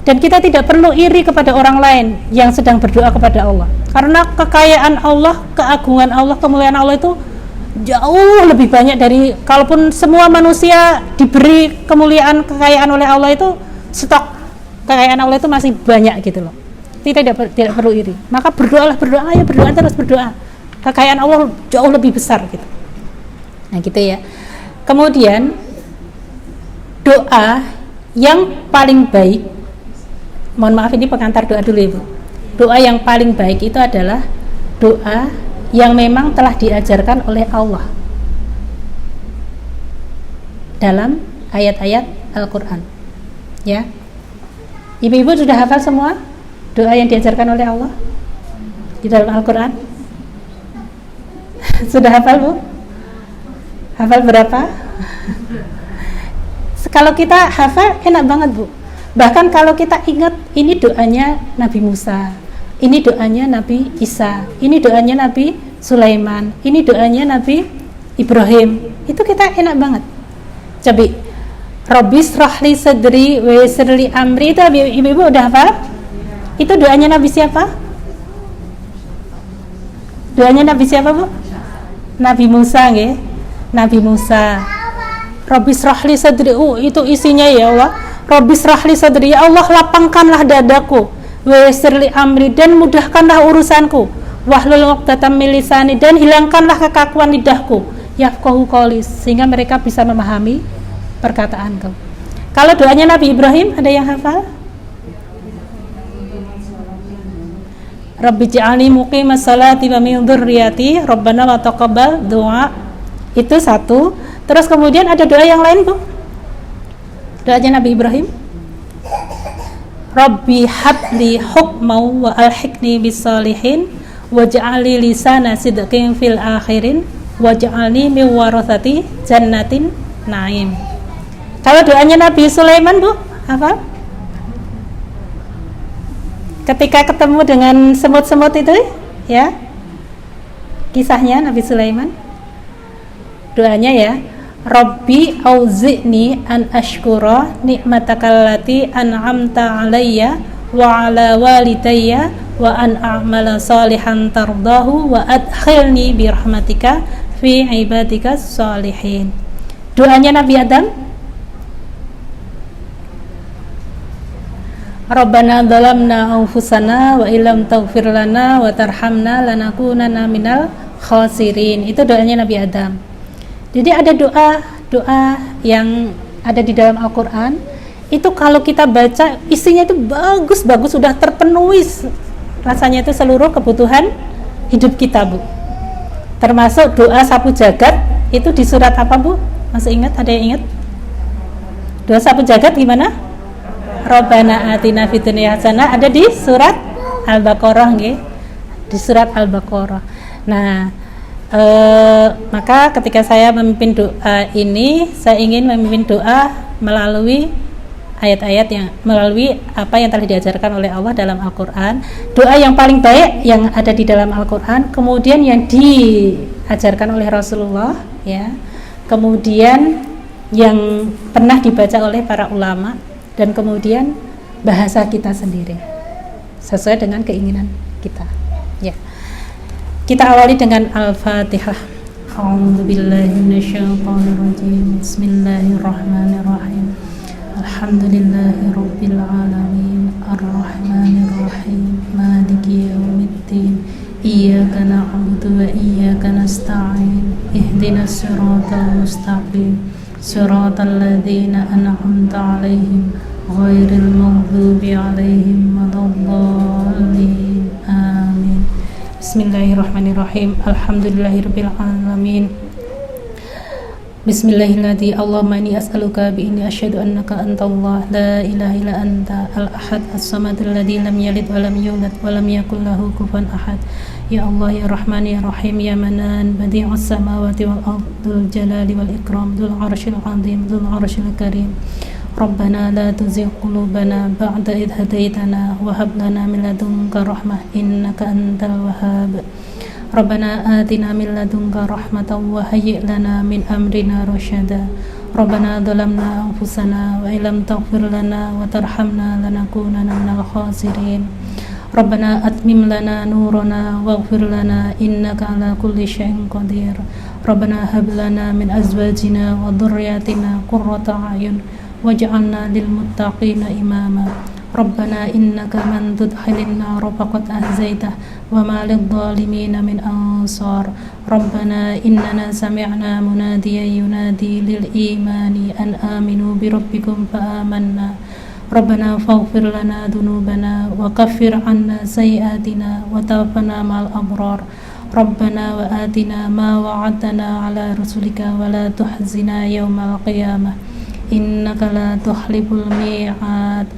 dan kita tidak perlu iri kepada orang lain yang sedang berdoa kepada Allah, karena kekayaan Allah, keagungan Allah, kemuliaan Allah itu jauh lebih banyak dari, kalaupun semua manusia diberi kemuliaan, kekayaan oleh Allah itu, stok kekayaan Allah itu masih banyak gitu loh. Tidak perlu iri. Maka berdoalah, ayo berdoa, terus berdoa. Kekayaan Allah jauh lebih besar gitu. Nah gitu ya. Kemudian doa yang paling baik, mohon maaf ini pengantar doa dulu Ibu. Doa yang paling baik itu adalah doa yang memang telah diajarkan oleh Allah dalam ayat-ayat Al-Quran ya. Ibu-ibu sudah hafal semua doa yang diajarkan oleh Allah di dalam Al-Quran? Sudah hafal Bu? Hafal berapa? Kalau kita hafal enak banget Bu. Bahkan kalau kita ingat, ini doanya Nabi Musa, ini doanya Nabi Isa, ini doanya Nabi Sulaiman, ini doanya Nabi Ibrahim, itu kita enak banget. Coba Rabbis rahli sadri wa yassirli amri, itu ibu-ibu udah hafal? Itu doanya Nabi siapa? Doanya Nabi siapa Bu? Nabi Musa nggih. Nabi Musa. Rabbis rahli sadri, itu isinya ya Allah. Rabbis rahli sadri, ya Allah lapangkanlah dadaku, wa yassirli amri, dan mudahkanlah urusanku, wahlul 'uqdatam min lisani, dan hilangkanlah kekakuan lidahku, yafqahu qawli, sehingga mereka bisa memahami perkataanku. Kalau doanya Nabi Ibrahim, ada yang hafal? Rabbi ja'alni muqimas salati wa min dzurriyyati Rabbana wa taqabbal du'a. Itu satu. Terus kemudian ada doa yang lain, Bu. Doanya Nabi Ibrahim. Rabbi habli hukmau wa alhiqni bis-shalihin waj'alni lisana sidqin fil akhirin waj'alni min warathati jannatin na'im. Kalau doanya Nabi Sulaiman, Bu, hafal? Ketika ketemu dengan semut-semut itu, ya, kisahnya Nabi Sulaiman, doanya ya, Rabbi auzi'ni an ashkura ni'matakallati an'amta alayya wa ala walidayya wa an a'mala salihan tardahu wa adkhilni birahmatika fi ibadika salihin. Doanya Nabi Adam, Rabbana dhalamna anfusana wa illam taghfir lana wa tarhamna lanakunanna minal khasirin. Itu doanya Nabi Adam. Jadi ada doa yang ada di dalam Al-Qur'an. Itu kalau kita baca isinya itu bagus-bagus, sudah terpenuhi rasanya itu seluruh kebutuhan hidup kita, Bu. Termasuk doa sapu jagat itu di surat apa, Bu? Masih ingat? Ada yang ingat? Doa sapu jagat gimana? Rabbana atina fid dunya hasanah, ada di surat Al-Baqarah nggih. Di surat Al-Baqarah. Nah, maka ketika saya memimpin doa ini, saya ingin memimpin doa melalui ayat-ayat yang melalui apa yang telah diajarkan oleh Allah dalam Al-Qur'an. Doa yang paling baik yang ada di dalam Al-Qur'an, kemudian yang diajarkan oleh Rasulullah, ya. Kemudian yang pernah dibaca oleh para ulama, dan kemudian bahasa kita sendiri sesuai dengan keinginan kita, ya. Kita awali dengan Al-Fatihah. A'udzubillahi minasyaitonirrajim. Bismillahirrahmanirrahim. Alhamdulillahi rabbil alamin arrahmanirrahim maliki yaumiddin iyyaka na'budu wa iyyaka nasta'in ihdinas siratal mustaqim siratal ladzina an'amta 'alaihim ghairil maghdubi 'alaihim waladdallin. Amin. Bismillahirrahmanirrahim. Alhamdulillahirabbil alamin. Bismillahirrahmanirrahim. Allahumma inni as'aluka bi inni asyhadu annaka antallah la ilaha illa anta al-ahad as-samad alladzi lam yalid wa lam yulad wa lam yakul lahu kufuwan ahad. Ya Allah ya Rahman ya Rahim ya Manan badi'us samawati wal ardil jalali wal ikram dzul arsyil azim dzul arsyil karim. Rabbana la tuzigh qulubana ba'da idh hadaitana wa hab lana min ladunka rahmah innaka antal wahhab. Rabbana atina min ladunka rahmatan wa hayyi' lana min amrina rasyada. Rabbana dhalamna anfusana wa illam taghfir lana wa tarhamna lanakunanna minal khasirin. Rabbana atmim lana nurana waghfir lana innaka ala kulli syai'in qadir. Rabbana hab lana min azwajina wa dhurriyyatina qurrata a'yun waj'alna lil muttaqina imama. Rabbana innaka man tudkhilin nar faqad ahzaitah wa ma lidh-dhalimin min ansar. Rabbana innana sami'na munadiyan yunadi lil imani an aminu bi rabbikum fa amanna. Rabbana faghfir lana dhunubana wa kaffir 'anna sayyi'atina wa tawaffana ma'al abrar. Rabbana wa atina ma wa'adtana 'ala rasulika wa la tuhzina yawmal qiyamah innaka la tukhliful mi'ad.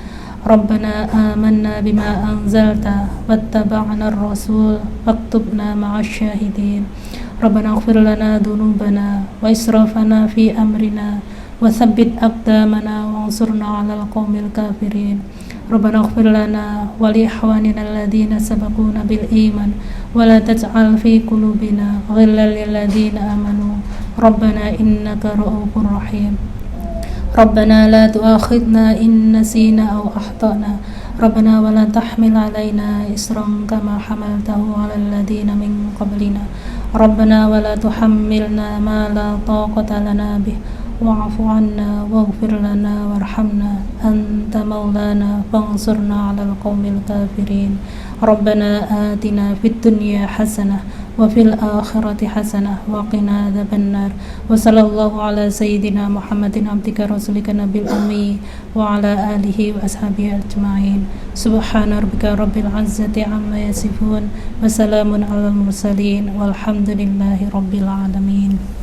Rabbana amanna bima anzalta wattaba'na ar-rasul faktubna ma'asy syahidin. Rabbana ighfir lana dhunubana wa israfana fi amrina wa tsabbit aqdamana wansurna 'alal qaumil kafirin. Rabbana ighfir lana wa li ikhwanina alladhina sabaquna bil iman wa la taj'al fi qulubina ghillan lil ladzina amanu. Rabbana innaka ra'ufur rahim. Rabbana la tu'akhidna in nasina aw akhtana. Rabbana wa la tahmil 'alaina isran kama hamaltahu 'alal ladzina min qablina. Rabbana wa la tuhammilna ma la taqata lana bih wa'fu 'anna waghfir lana warhamna anta maulana fansurna 'alal qaumil kafirin. Rabbana atina fid dunya hasanah وفي الآخرة حسنة وقنا عذاب النار وصلى الله على سيدنا محمد عبدك رسولك النبي الأمي وعلى آله وأصحابه أجمعين سبحان ربك رب العزة عما يصفون وسلام على المرسلين والحمد لله رب العالمين.